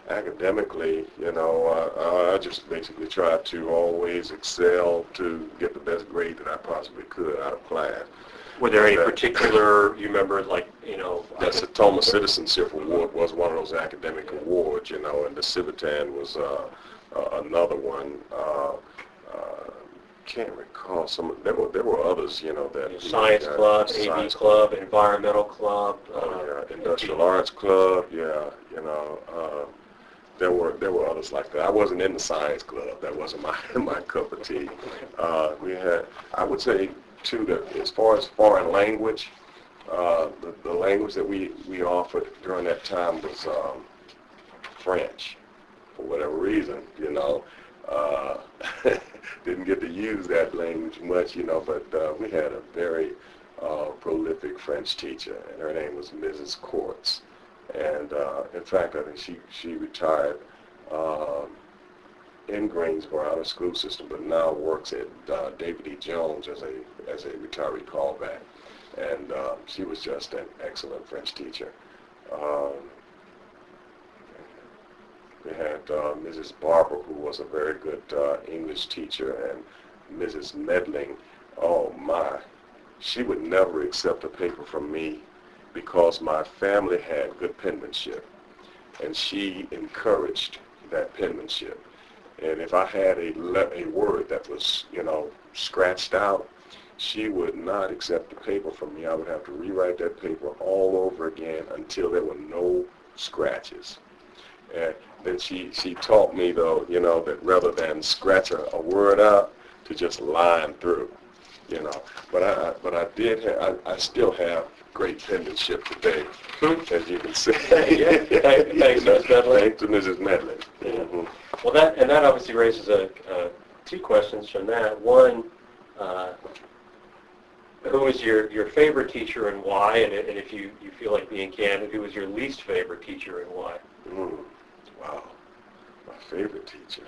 academically, you know, I just basically tried to always excel to get the best grade that I possibly could out of class. Were there any particular, you remember, like, you know? That's the Thomas Citizenship Award was one of those academic awards, you know, and the Civitan was another one. Can't recall some. There were others, you know, that Science club, AV club, environmental club. Industrial arts club. Yeah, you know. There were others like that. I wasn't in the science club. That wasn't my cup of tea. We had, I would say, too, that as far as foreign language, the language that we offered during that time was French, for whatever reason, you know. Didn't get to use that language much, you know, but we had a very prolific French teacher, and her name was Mrs. Quartz. And in fact, I think she retired in Greensboro out of school system, but now works at David E. Jones as a retiree callback. And she was just an excellent French teacher. We had Mrs. Barber, who was a very good English teacher, and Mrs. Medling. Oh my, she would never accept a paper from me because my family had good penmanship, and she encouraged that penmanship. And if I had a word that was, you know, scratched out, she would not accept the paper from me. I would have to rewrite that paper all over again until there were no scratches. And then she taught me, though, you know, that rather than scratch a word out, to just line through, you know. But I still have great penmanship today, as you can see. Yeah. Thanks, Mrs. Medlin. Thanks to Mrs. Medlin. Yeah. Well, that obviously raises two questions from that. One, who was your favorite teacher and why? And if you feel like being candid, who was your least favorite teacher and why? Wow, my favorite teacher.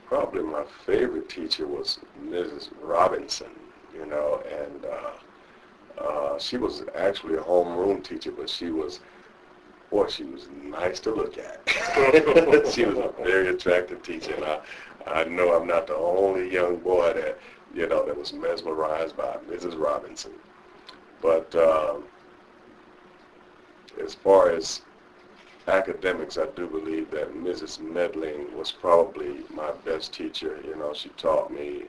Probably my favorite teacher was Mrs. Robinson, you know, and she was actually a homeroom teacher, but she was nice to look at. She was a very attractive teacher, and I know I'm not the only young boy that, you know, that was mesmerized by Mrs. Robinson. But as far as academics, I do believe that Mrs. Medling was probably my best teacher. You know, she taught me,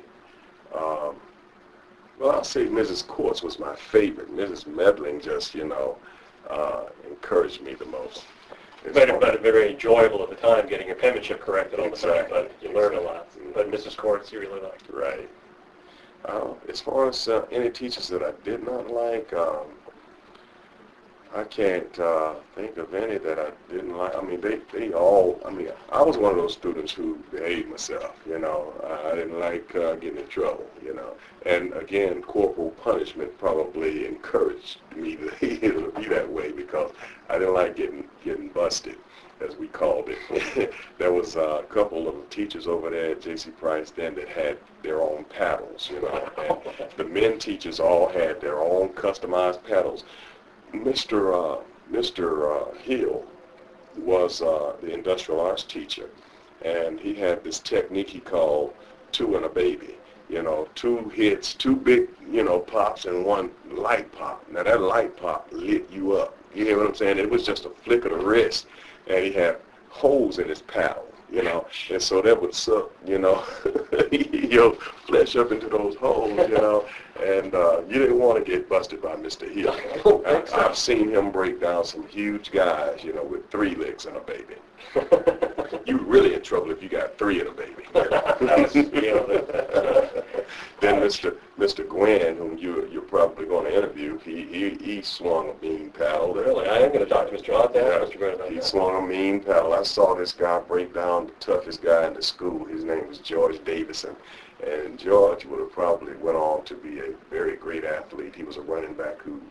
well, I'll say Mrs. Quartz was my favorite. Mrs. Medling just, you know, encouraged me the most. But very enjoyable at the time, getting your penmanship corrected all the time, but you learn a lot. But Mrs. Courts, you really liked. Right. As far as any teachers that I did not like, I can't think of any that I didn't like. I mean, they all, I mean, I was one of those students who behaved myself, you know. I didn't like getting in trouble, you know. And again, corporal punishment probably encouraged me to, to be that way because I didn't like getting busted, as we called it. There was a couple of teachers over there at J.C. Price then that had their own paddles, you know. And the men teachers all had their own customized paddles. Mr. Hill was the industrial arts teacher, and he had this technique he called two and a baby. You know, 2 hits, 2 big, you know, pops and 1 light pop. Now that light pop lit you up. You hear what I'm saying? It was just a flick of the wrist, and he had holes in his paddle, you know, and so that would suck, you know, your flesh up into those holes, you know, and you didn't want to get busted by Mr. Hill. I've seen him break down some huge guys, you know, with 3 licks and a baby. You really in trouble if you got 3 in a baby. Then Mr. Gwynn, whom you're probably going to interview, he swung a mean paddle. Really? I am going to talk to Mr. John. Mr. Gwynn about he that. swung a mean paddle. I saw this guy break down the toughest guy in the school. His name was George Davison. And George would have probably went on to be a very great athlete. He was a running back who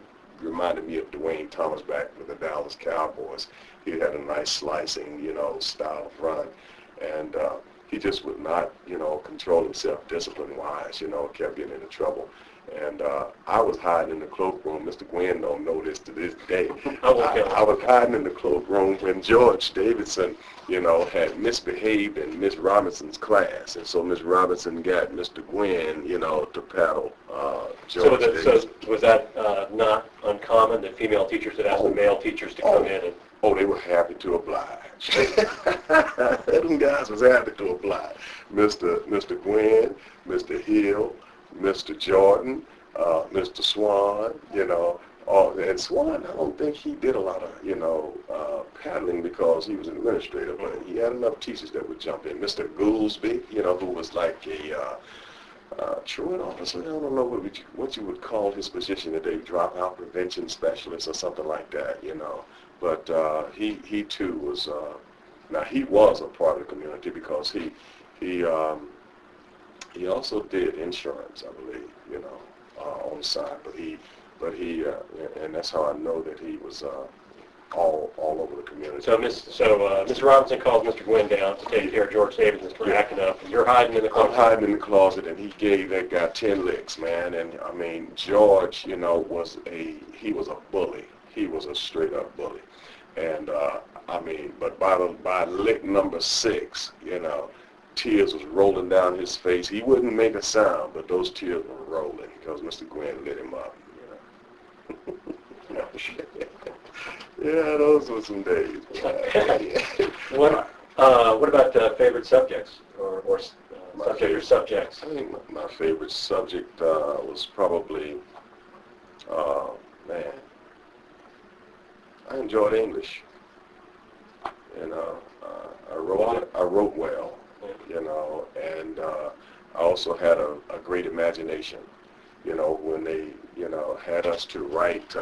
reminded me of Dwayne Thomas back with the Dallas Cowboys. He had a nice slicing, you know, style of run. And he just would not, you know, control himself discipline-wise, you know, kept getting into trouble. And I was hiding in the cloakroom. Mr. Gwynn don't know this to this day. I was hiding in the cloakroom when George Davidson, you know, had misbehaved in Miss Robinson's class. And so Miss Robinson got Mr. Gwynn, you know, to paddle George Davidson. So was that not uncommon that female teachers would ask the male teachers to come in and... Oh, they were happy to oblige. Them guys was happy to oblige. Mr. Gwynn, Mr. Hill, Mr. Jordan, Mr. Swan, you know. And Swan, I don't think he did a lot of, you know, paddling because he was an administrator, but he had enough teachers that would jump in. Mr. Goolsby, you know, who was like a truant officer. I don't know what you would call his position today, dropout prevention specialist or something like that, you know. But he too was, now he was a part of the community because he also did insurance, I believe, you know, on the side. But he, and that's how I know that he was all over the community. So Mr. Robinson calls Mr. Gwynn down to take care of George Davidson for acting up. And you're hiding in the closet. I'm hiding in the closet, and he gave that guy 10 licks, man. And I mean, George, you know, he was a bully. He was a straight up bully. And I mean, but by lick number 6, you know, tears was rolling down his face. He wouldn't make a sound, but those tears were rolling because Mr. Gwynn lit him up. You know? Yeah, those were some days. What about favorite subjects or subjects? I think my favorite subject was probably, man, I enjoyed English. You know, I wrote well, you know, and I also had a great imagination. You know, when they, you know, had us to write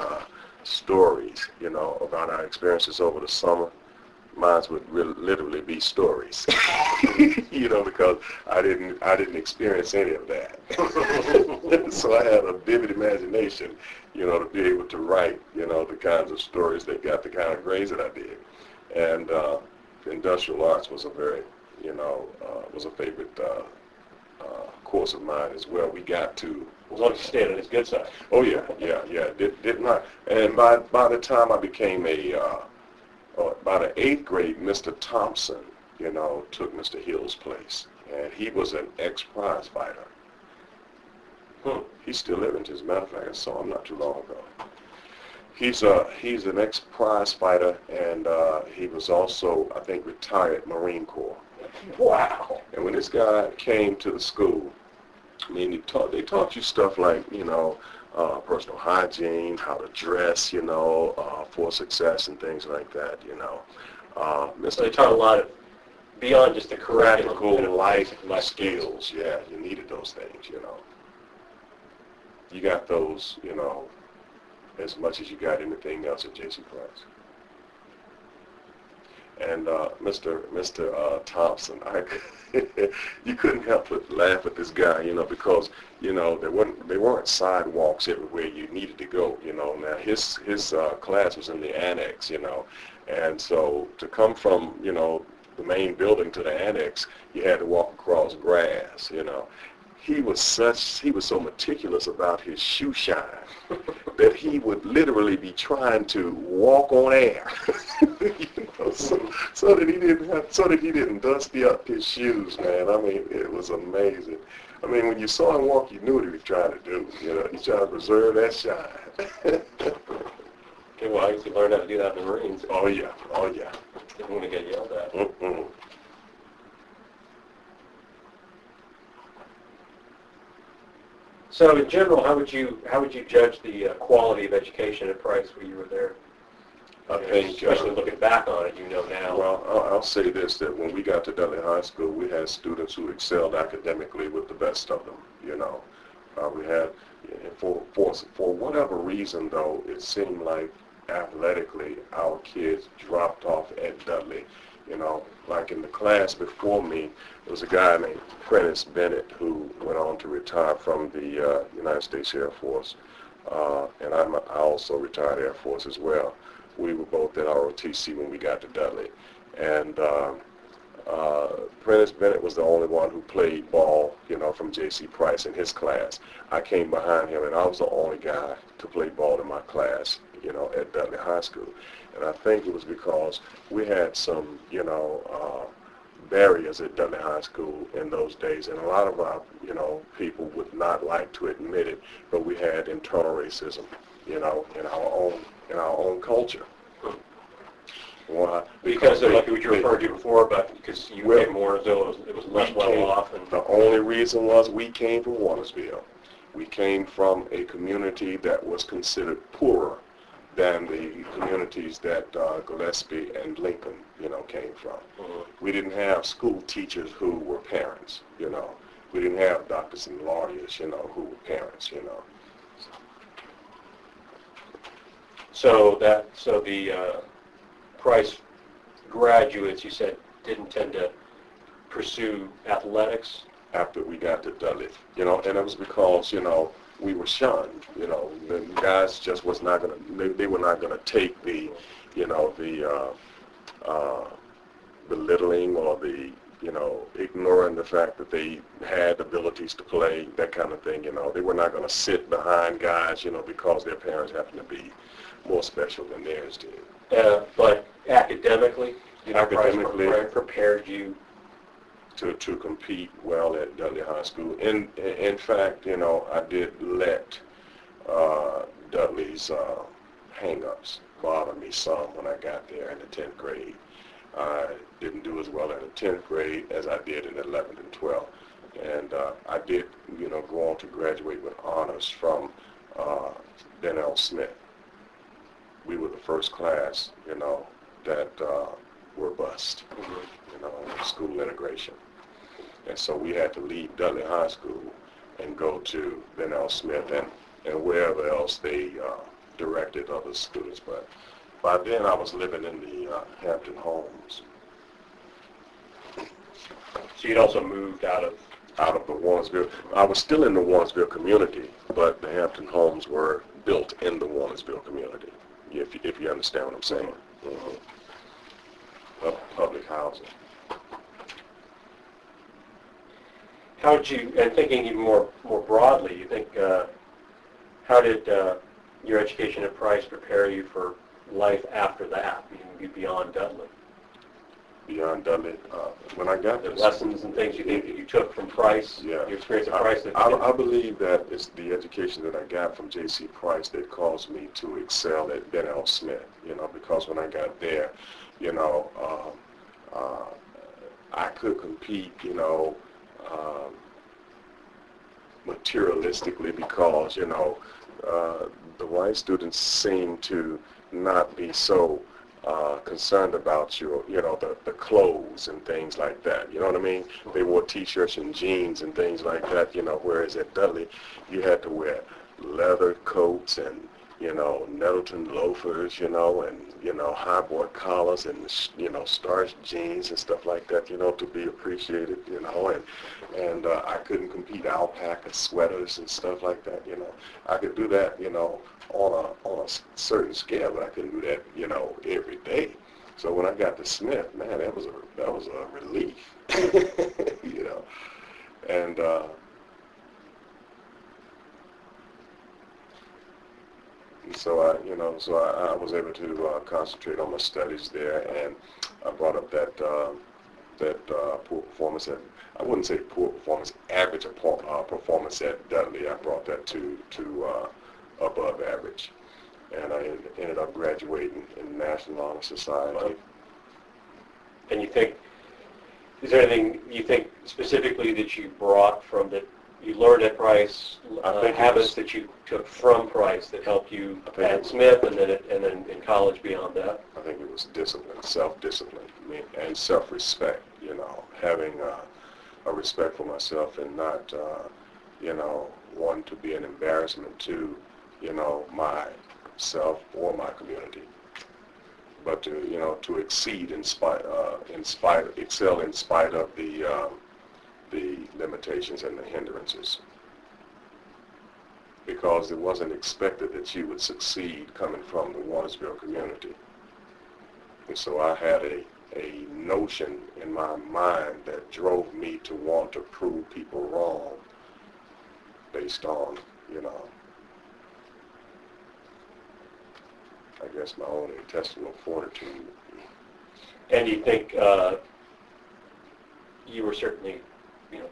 stories, you know, about our experiences over the summer, mine would literally be stories, you know, because I didn't experience any of that. So I had a vivid imagination, you know, to be able to write, you know, the kinds of stories that got the kind of grades that I did. And industrial arts was a very, you know, was a favorite course of mine as well. We got to... As long as you stayed on his good side. Oh, yeah. Did not. And by the time I became by the 8th grade, Mr. Thompson, you know, took Mr. Hill's place. And he was an ex-prize fighter. He's still living, as a matter of fact. I saw him not too long ago. He's an ex-prize fighter, and he was also, I think, retired Marine Corps. Wow. And when this guy came to the school, I mean, they taught you stuff like, you know, personal hygiene, how to dress, you know, for success and things like that, you know. So they taught a lot of, beyond just the curriculum. Practical life skills. Yeah, you needed those things, you know. You got those, you know, as much as you got anything else at J.C. Price. And Mr. Thompson, you couldn't help but laugh at this guy, you know, because, you know, there weren't sidewalks everywhere you needed to go, you know. Now his class was in the annex, you know, and so to come from, you know, the main building to the annex, you had to walk across grass, you know. He was so meticulous about his shoe shine that he would literally be trying to walk on air, you know, so that he didn't dusty up his shoes, man. I mean, it was amazing. I mean, when you saw him walk, you knew what he was trying to do. You know, he's trying to preserve that shine. Okay, well, I used to learn how to do that in the Marines. Oh yeah, oh yeah. Didn't want to get yelled at. Mm-mm. So in general, how would you judge the quality of education at Price when you were there? I think, especially looking back on it, you know now. Well, I'll say this, that when we got to Dudley High School, we had students who excelled academically with the best of them, you know. We had, for whatever reason, though, it seemed like athletically our kids dropped off at Dudley. You know, like in the class before me, there was a guy named Prentice Bennett who went on to retire from the United States Air Force, and I also retired Air Force as well. We were both at ROTC when we got to Dudley, and Prentice Bennett was the only one who played ball, you know, from J.C. Price in his class. I came behind him, and I was the only guy to play ball in my class, you know, at Dudley High School. And I think it was because we had some, you know, barriers at Dudley High School in those days, and a lot of our, you know, people would not like to admit it, but we had internal racism, you know, in our own culture. Why? Because like what you referred to before, but because you came more as though it was less well off. And the only reason was we came from Warnersville. We came from a community that was considered poorer than the communities that Gillespie and Lincoln, you know, came from. Mm-hmm. We didn't have school teachers who were parents, you know. We didn't have doctors and lawyers, you know, who were parents, you know. So the Price graduates, you said, didn't tend to pursue athletics? After we got to Dudley, you know, and it was because, you know, we were shunned, you know. The guys just was not going to, they were not going to take the, you know, the belittling or the, you know, ignoring the fact that they had abilities to play, that kind of thing, you know. They were not going to sit behind guys, you know, because their parents happened to be more special than theirs did. But academically, you know, academically Price prepared you to compete well at Dudley High School. In fact, you know, I did let Dudley's hang-ups bother me some when I got there in the 10th grade. I didn't do as well in the 10th grade as I did in the 11th and 12th. And I did, you know, go on to graduate with honors from Ben L. Smith. We were the first class, you know, that were bused, you know, school integration. And so we had to leave Dudley High School and go to Ben L. Smith and wherever else they directed other students. But by then I was living in the Hampton Homes. So you'd also moved out of the Warnersville. I was still in the Warnersville community, but the Hampton Homes were built in the Warnersville community, if you understand what I'm saying. Public housing. How did you, and thinking even more broadly, you think, how did your education at Price prepare you for life after that, beyond Dudley? Beyond Dudley, when I got the lessons and things you think that you took from Price, yeah, your experience at Price? I believe that it's the education that I got from J.C. Price that caused me to excel at Ben L. Smith, you know, because when I got there, you know, I could compete, you know, materialistically because, you know, the white students seem to not be so concerned about your, the clothes and things like that. You know what I mean? They wore T-shirts and jeans and things like that, whereas at Dudley, you had to wear leather coats and, Nettleton loafers, and, high-board collars and, starched jeans and stuff like that, to be appreciated, and I couldn't compete alpaca sweaters and stuff like that, I could do that, on a certain scale, but I couldn't do that, every day. So when I got to Smith, man, that was a relief, and so I was able to concentrate on my studies there, and I brought up that poor performance I wouldn't say poor performance, average performance at Dudley. I brought that to above average, and I ended up graduating in the National Honor Society. And is there anything you think specifically that you brought from that you learned at Price, habits that you took from Price that helped you at Smith and then in college beyond that? I think it was discipline, self-discipline, and self-respect, having a respect for myself and not, wanting to be an embarrassment to, myself or my community, but to exceed excel in spite of the limitations and the hindrances, because it wasn't expected that you would succeed coming from the Warrensville community. And so I had a notion in my mind that drove me to want to prove people wrong based on, I guess my own intestinal fortitude. And you think you were certainly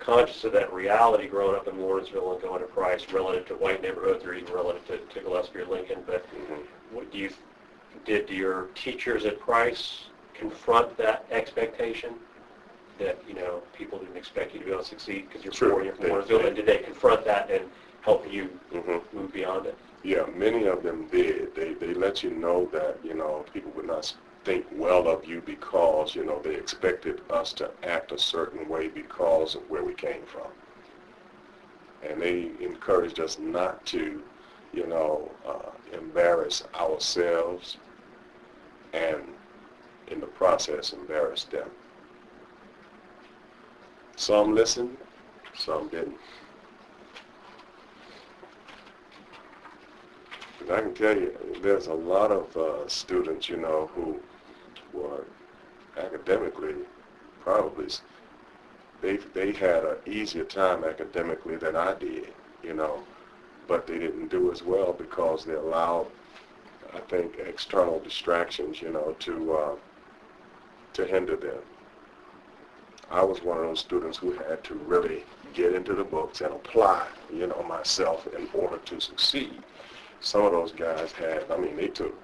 conscious of that reality growing up in Warrensville and going to Price relative to white neighborhoods or even relative to Gillespie or Lincoln, but did your teachers at Price confront that expectation that, people didn't expect you to be able to succeed because you're from Warrensville, and did they confront that and help you move beyond it? Yeah, many of them did. They let you know that, people would not think well of you because, they expected us to act a certain way because of where we came from. And they encouraged us not to, embarrass ourselves and in the process embarrass them. Some listened, some didn't. And I can tell you, there's a lot of students, who were academically probably, they had an easier time academically than I did, but they didn't do as well because they allowed, I think, external distractions, to hinder them. I was one of those students who had to really get into the books and apply, myself in order to succeed. Some of those guys they took,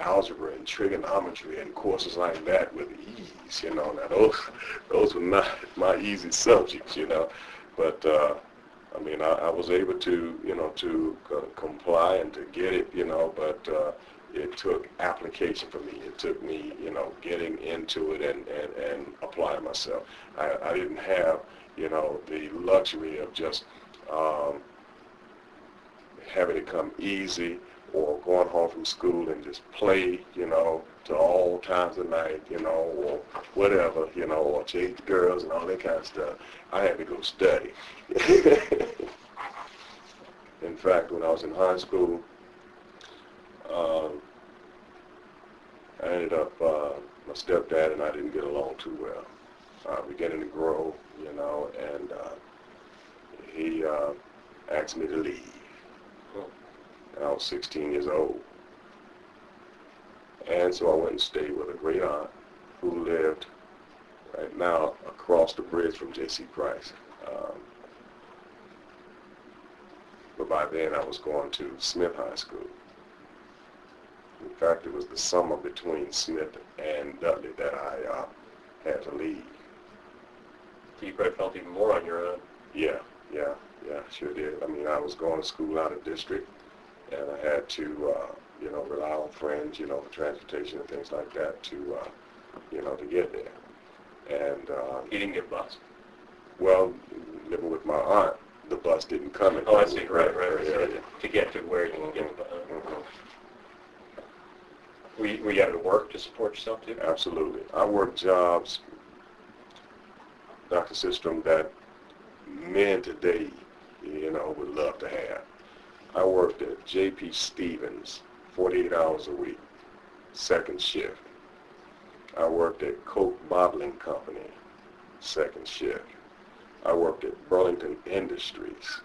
algebra and trigonometry and courses like that with ease, Now those were not my easy subjects, but I was able to, to comply and to get it, but it took application for me. It took me, getting into it and applying myself. I didn't have, the luxury of just having it come easy or going home from school and just play, to all times of night, or whatever, or chase girls and all that kind of stuff. I had to go study. In fact, when I was in high school, I ended up, my stepdad and I didn't get along too well. Beginning to grow, and he asked me to leave. And I was 16 years old. And so I went and stayed with a great aunt who lived right now across the bridge from J.C. Price. But by then I was going to Smith High School. In fact, it was the summer between Smith and Dudley that I had to leave. So you probably felt even more on your own. Yeah, sure did. I was going to school out of district, and I had to rely on friends, for transportation and things like that to get there. And You didn't get bused. well, living with my aunt, the bus didn't come in. Oh, I see. Right. Yeah. To get to where you can get the bus. Were you able to work to support yourself too? Absolutely. I worked jobs, Dr. System, that men today, would love to have. I worked at J.P. Stevens, 48 hours a week, second shift. I worked at Coke Bottling Company, second shift. I worked at Burlington Industries.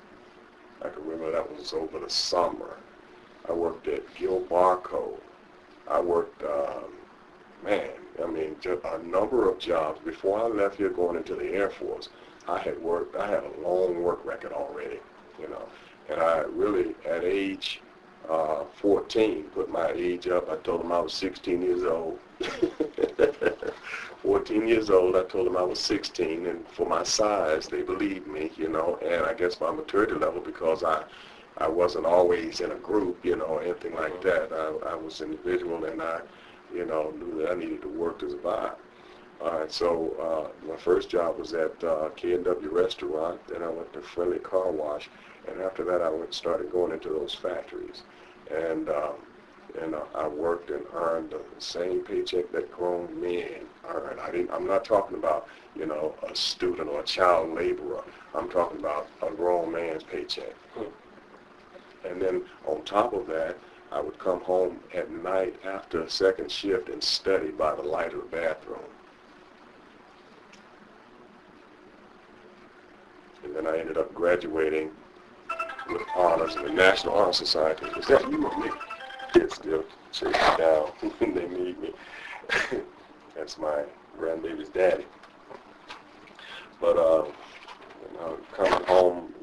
I can remember that was over the summer. I worked at Gil Barco. I worked, just a number of jobs. Before I left here going into the Air Force, I had a long work record already, and I really, at age 14, put my age up. I told them I was 16 years old. 14 years old, I told them I was 16, and for my size, they believed me, and I guess my maturity level, because I wasn't always in a group, anything like that. I was individual, and I, knew that I needed to work to survive. All right, so my first job was at K&W Restaurant, then I went to Friendly Car Wash, and after that I started going into those factories. And I worked and earned the same paycheck that grown men earn. I'm not talking about, a student or a child laborer. I'm talking about a grown man's paycheck. And then on top of that, I would come home at night after second shift and study by the light of the bathroom. And then I ended up graduating with honors in the National Honor Society. Is that you or me? Kids still chasing me down. They need me. That's my grandbaby's daddy. But coming home,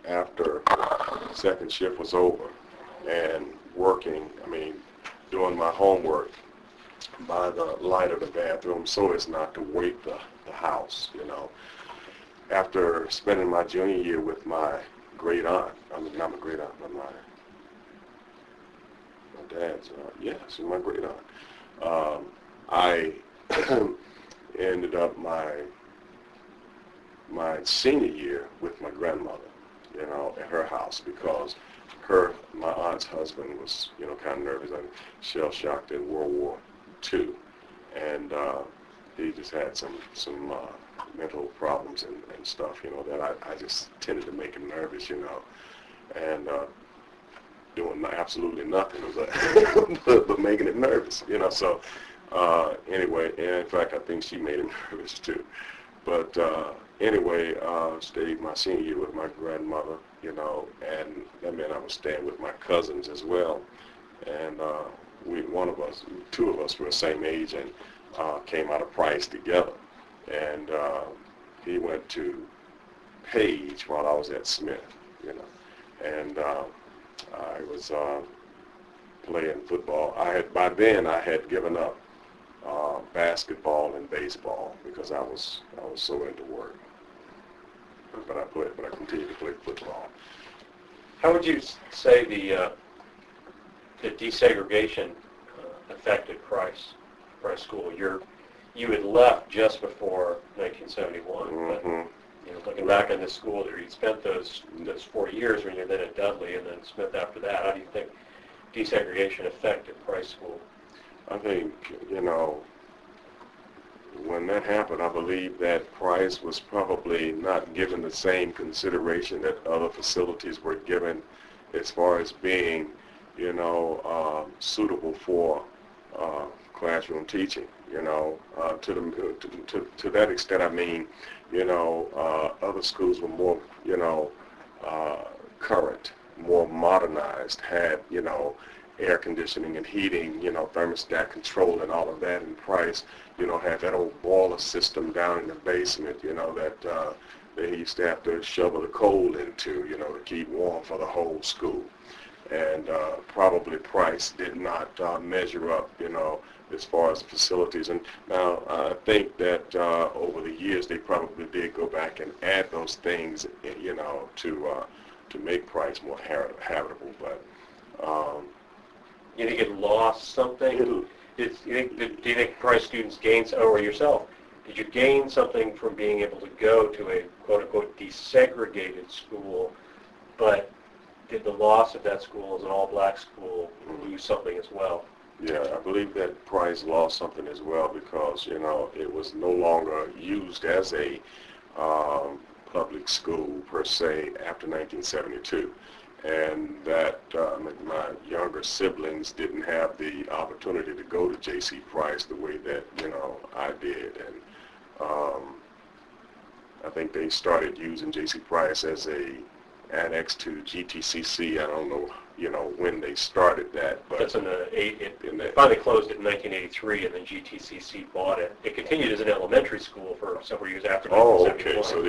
after second shift was over and working, doing my homework by the light of the bathroom so as not to wake the house, After spending my junior year with my great aunt, not my great aunt, but my dad's aunt, yes, my great aunt, I ended up my senior year with my grandmother, at her house, because my aunt's husband was, kind of nervous and shell-shocked in World War II, and he just had some mental problems and stuff, that I just tended to make him nervous, and doing absolutely nothing but making him nervous, so anyway, and in fact I think she made him nervous too. But anyway, stayed my senior year with my grandmother, and that meant I was staying with my cousins as well. And two of us were the same age and came out of Price together. And he went to Page while I was at Smith, And I was playing football. By then I had given up basketball and baseball because I was so into work. But I continued to play football. How would you say the desegregation affected Price School? You had left just before 1971, but looking back on this school there, you spent those 4 years when you were then at Dudley and then Smith after that. How do you think desegregation affected Price School? I think, when that happened, I believe that Price was probably not given the same consideration that other facilities were given as far as being, suitable for classroom teaching. To that extent, other schools were more, current, more modernized, had, air conditioning and heating, thermostat control and all of that. And Price, had that old boiler system down in the basement, that they used to have to shovel the coal into, to keep warm for the whole school. And probably Price did not measure up, as far as facilities. And now I think that over the years they probably did go back and add those things, to make Price more habitable. But You think it lost something? Do you think Price students gained, or yourself, did you gain something from being able to go to a quote-unquote desegregated school, but did the loss of that school as an all-black school lose something as well? Yeah, I believe that Price lost something as well because, it was no longer used as a public school per se after 1972. And that my younger siblings didn't have the opportunity to go to J.C. Price the way that, I did. And I think they started using J.C. Price as a annex to GTCC. I don't know, when they started that. But that's it finally closed it in 1983, and then GTCC bought it. It continued as an elementary school for several years after 1971. Okay, so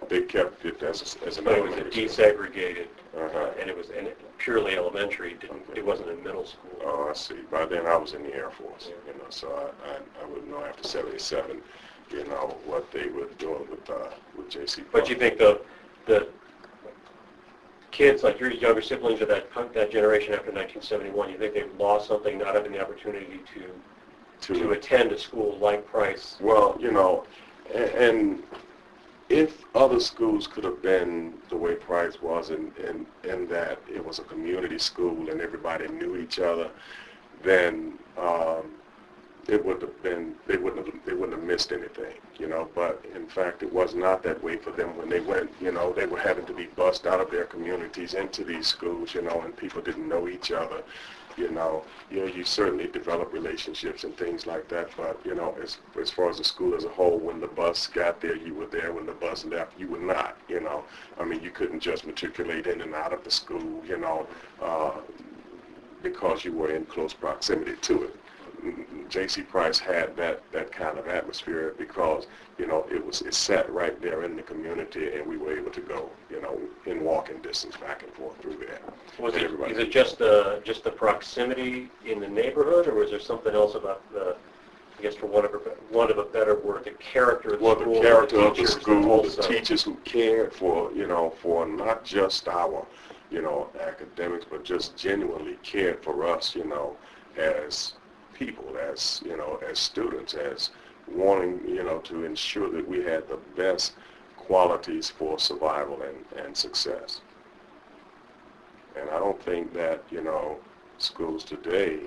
they kept it as an but it was a desegregated, uh-huh. and it was purely elementary. It wasn't a middle school. Oh, I see. By then I was in the Air Force, so I wouldn't know after 77, what they were doing with J.C. But you think the kids like your younger siblings of that generation after 1971, you think they've lost something, not having the opportunity to attend a school like Price? Well, and if other schools could have been the way Price was in that it was a community school and everybody knew each other, then it would have been, they wouldn't have missed anything, but in fact it was not that way for them when they went. They were having to be bussed out of their communities into these schools, and people didn't know each other. You certainly develop relationships and things like that, but as far as the school as a whole, when the bus got there, you were there. When the bus left, you were not. You couldn't just matriculate in and out of the school, because you were in close proximity to it. J.C. Price had that kind of atmosphere because it sat right there in the community, and we were able to go in walking distance back and forth through there. Is it just the proximity in the neighborhood, or was there something else about I guess for one of a better word, the character of the school? The character of the school, the teachers who cared for for not just our academics, but just genuinely cared for us as people, as students, as wanting to ensure that we had the best qualities for survival and success. And I don't think that schools today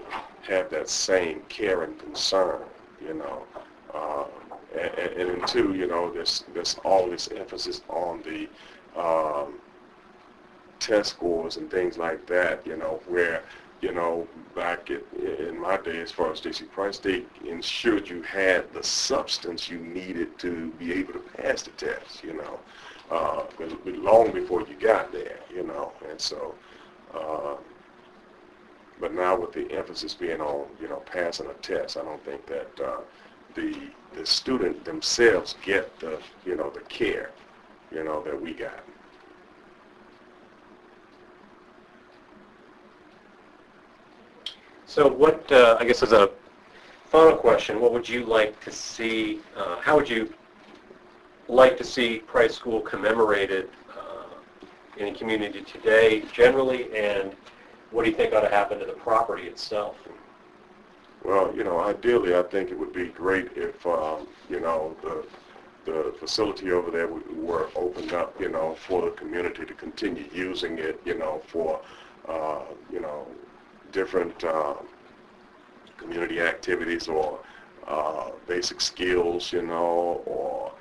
have that same care and concern. And then too, there's all this emphasis on the test scores and things like that, where back in my day, as far as J.C. Price, they ensured you had the substance you needed to be able to pass the test, long before you got there, and so, but now with the emphasis being on, passing a test, I don't think that the student themselves get the care, that we got. So what, I guess as a final question, what would you like to see, how would you like to see Price School commemorated in the community today generally, and what do you think ought to happen to the property itself? Well, ideally I think it would be great if, the facility over there were opened up, for the community to continue using it, for, different community activities or basic skills, or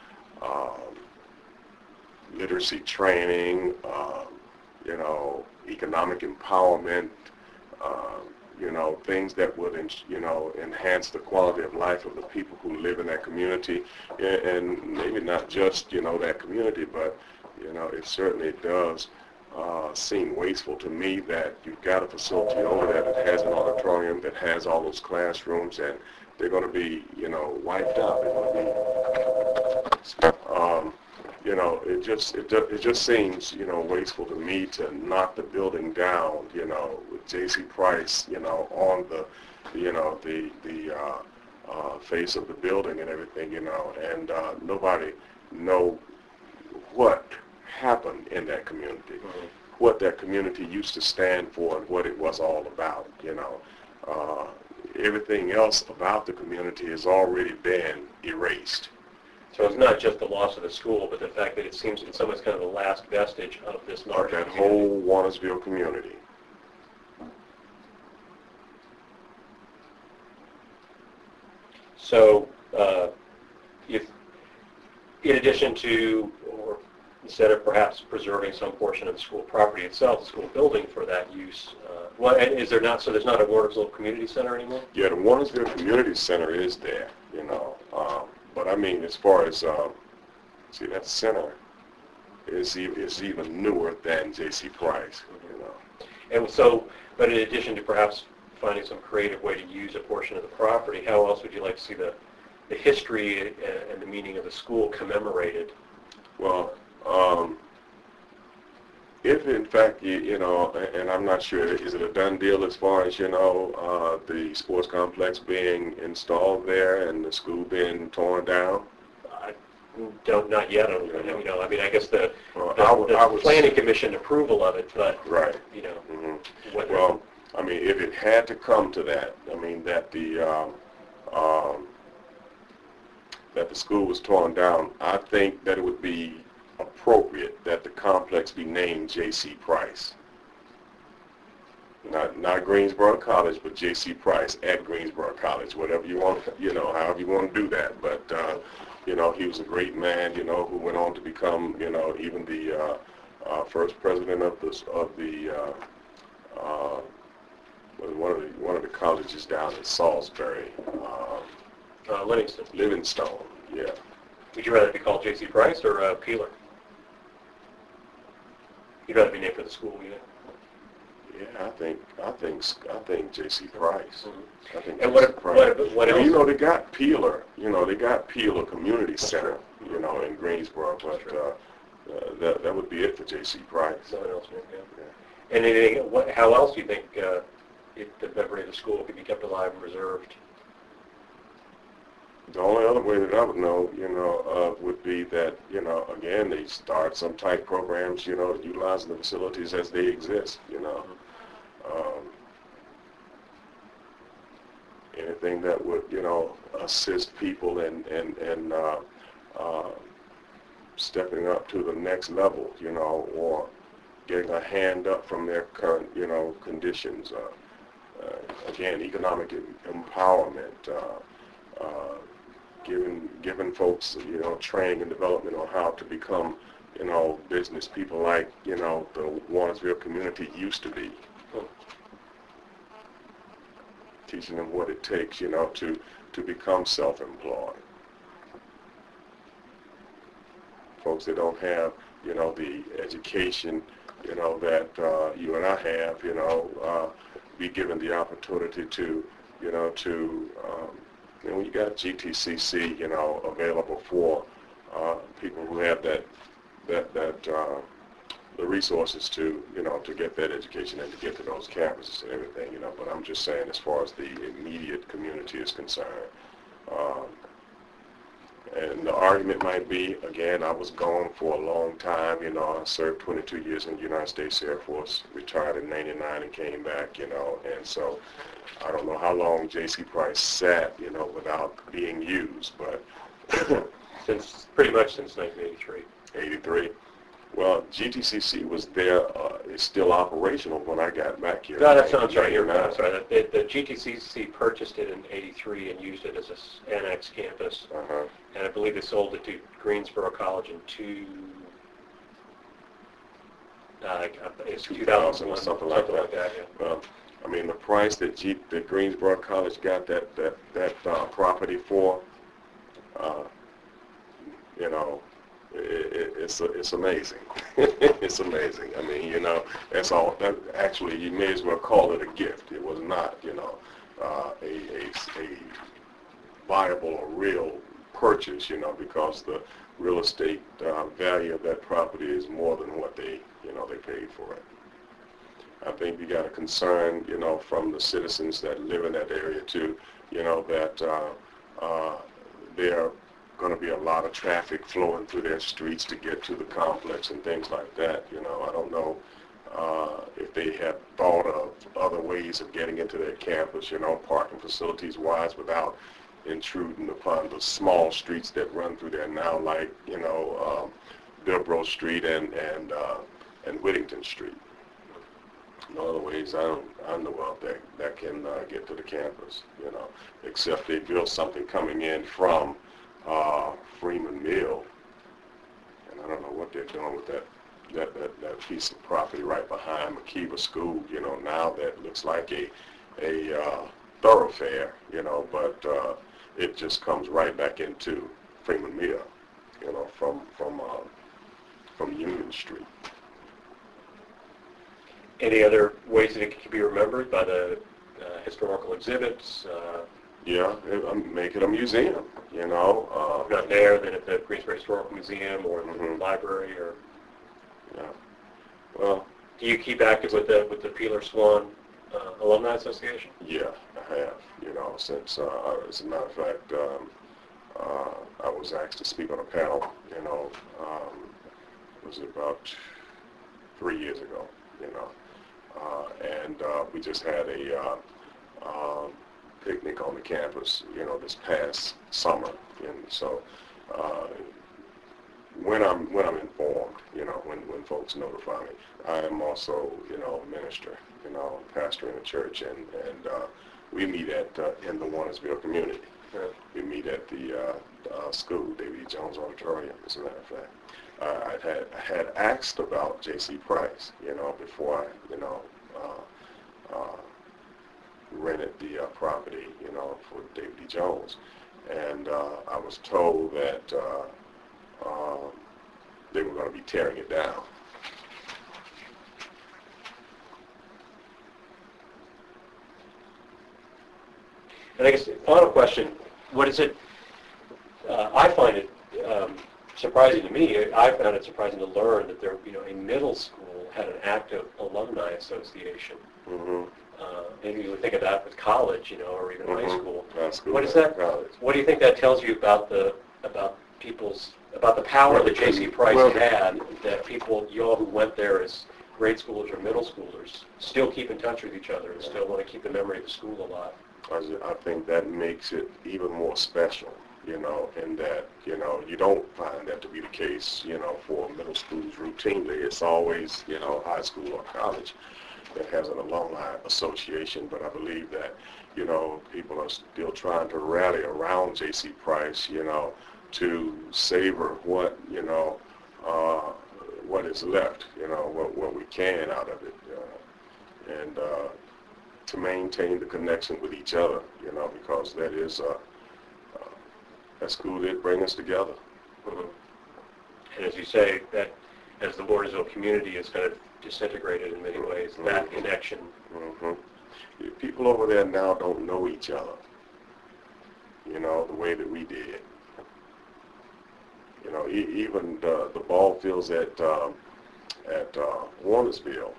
literacy training, economic empowerment, things that would, enhance the quality of life of the people who live in that community, and maybe not just, that community, but, it certainly does seem wasteful to me that you've got a facility over there that has an auditorium, that has all those classrooms, and they're going to be, wiped out. They're going to be, it just seems, wasteful to me to knock the building down, with J.C. Price, on the, the face of the building and everything, and nobody know what happened in that community, what that community used to stand for and what it was all about, uh, everything else about the community has already been erased. So it's not just the loss of the school, but the fact that it seems in some ways kind of the last vestige of this larger That community. whole Warnersville community. So if, in addition to, or instead of perhaps preserving some portion of the school property itself, the school building for that use, well, and is there not, so there's not a Warnersville Community Center anymore? Yeah, the Warnersville Community Center is there, but I mean, as far as, see, that center is even newer than J.C. Price, And so, but in addition to perhaps finding some creative way to use a portion of the property, how else would you like to see the history and the meaning of the school commemorated? Well, if in fact, and I'm not sure, is it a done deal as far as, the sports complex being installed there and the school being torn down? Not yet. I mean, I guess the the planning commission approval of it, but right. Whether, well, I mean, if it had to come to that, I mean, that the school was torn down, I think that it would be appropriate that the complex be named J.C. Price. Not Greensboro College, but J.C. Price at Greensboro College, whatever you want, however you want to do that. But, he was a great man, who went on to become, even the first president of one of the colleges down in Salisbury. Livingstone, yeah. would you rather be called J.C. Price or Peeler? You'd rather be named for the school, Yeah, I think J.C. Price. Mm-hmm. I think and J.C. Price. What else? They got Peeler. They got Peeler Community Center. In Greensboro, but that would be it for J.C. Price. Nothing else, yeah. And anything? How else do you think the memory of the school could be kept alive and preserved? The only other way that I would know, would be that, again, they start some type programs, utilizing the facilities as they exist, anything that would, assist people in stepping up to the next level, or getting a hand up from their current, conditions. Again, economic empowerment, giving folks, training and development on how to become, business people like, the Warnersville community used to be. Teaching them what it takes, to become self-employed. Folks that don't have, the education, that you and I have, be given the opportunity to, when you got GTCC, available for people who have the resources to, to get that education and to get to those campuses and everything, but I'm just saying as far as the immediate community is concerned. And the argument might be, again, I was gone for a long time, I served 22 years in the United States Air Force, retired in '99 and came back, and so I don't know how long J.C. Price sat, without being used, but Pretty much since 1983. 83. Well, GTCC was there, it's still operational when I got back here. No, that sounds right. That's right. The GTCC purchased it in '83 and used it as an annex campus. Uh-huh. And I believe they sold it to Greensboro College in 2001 or something like that. Yeah. Well, I mean, the price that Greensboro College got that property for, it's amazing. It's amazing. I mean, that's all. Actually, you may as well call it a gift. It was not, a viable or real purchase, because the real estate value of that property is more than what they paid for it. I think you got a concern, from the citizens that live in that area too, that there are going to be a lot of traffic flowing through their streets to get to the complex and things like that. I don't know if they had thought of other ways of getting into their campus, parking facilities wise without intruding upon the small streets that run through there now, like, Durwood Street and Whittington Street. No other ways I know of that can get to the campus, except they built something coming in from Freeman Mill, and I don't know what they're doing with that piece of property right behind McKeever School, now that looks like a thoroughfare, but it just comes right back into Freeman Mill, from Union Street. Any other ways that it can be remembered by the historical exhibits? Yeah, make it a museum, Not there, then at the Greensboro Historical Museum or the library, or Yeah. Well, do you keep active with the Peeler Swan Alumni Association? yeah, I have. Since as a matter of fact, I was asked to speak on a panel. It was about 3 years ago. And we just had a picnic on the campus, this past summer, and so when I'm informed, when folks notify me, I am also, a minister, pastor in a church, and we meet in the Warnersville community. We meet at the school, David E. Jones Auditorium, as a matter of fact. I had asked about J.C. Price, before I, rented the property, for David E. Jones, and I was told that they were going to be tearing it down. And I guess the final question, what is it, I find it surprising to me, I found it surprising to learn that there, a middle school had an active alumni association. Mm-hmm. Maybe you would think of that with college, or even high school. What is that? College. What do you think that tells you about the power that J.C. Price had, that people, y'all who went there as grade schoolers or middle schoolers, still keep in touch with each other and still want to keep the memory of the school alive? I think that makes it even more special, in that, you don't find that to be the case, for middle schools routinely. It's always, high school or college that has an alumni association, but I believe that, people are still trying to rally around J.C. Price, to savor what, what is left, what we can out of it, and to maintain the connection with each other, because that is, that school did bring us together. Mm-hmm. And as you say, that as the Warnersville community is kind of disintegrated in many ways, that connection. Mm-hmm. People over there now don't know each other, the way that we did. Even the ball fields at Warnersville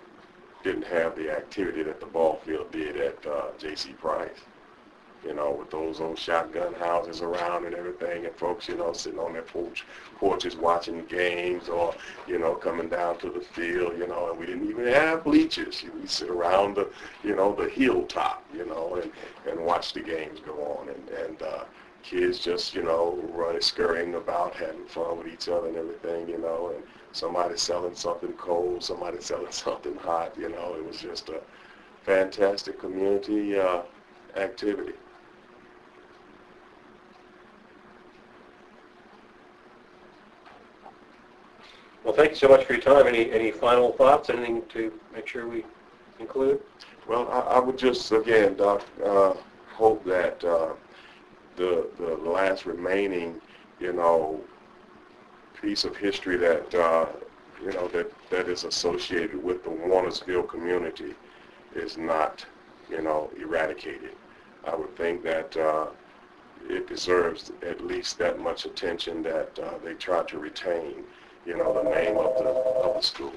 didn't have the activity that the ball field did at J.C. Price. With those old shotgun houses around and everything, and folks, sitting on their porches watching games, or, coming down to the field, and we didn't even have bleachers. We sit around the, the hilltop, and watch the games go on, and kids just, running, scurrying about, having fun with each other and everything, and somebody selling something cold, somebody selling something hot, it was just a fantastic community activity. Well, thank you so much for your time. Any final thoughts? Anything to make sure we include? Well, I would just, again, Doc, hope that the last remaining, piece of history that, that is associated with the Warnersville community is not, eradicated. I would think that it deserves at least that much attention that they try to retain, the name of the school.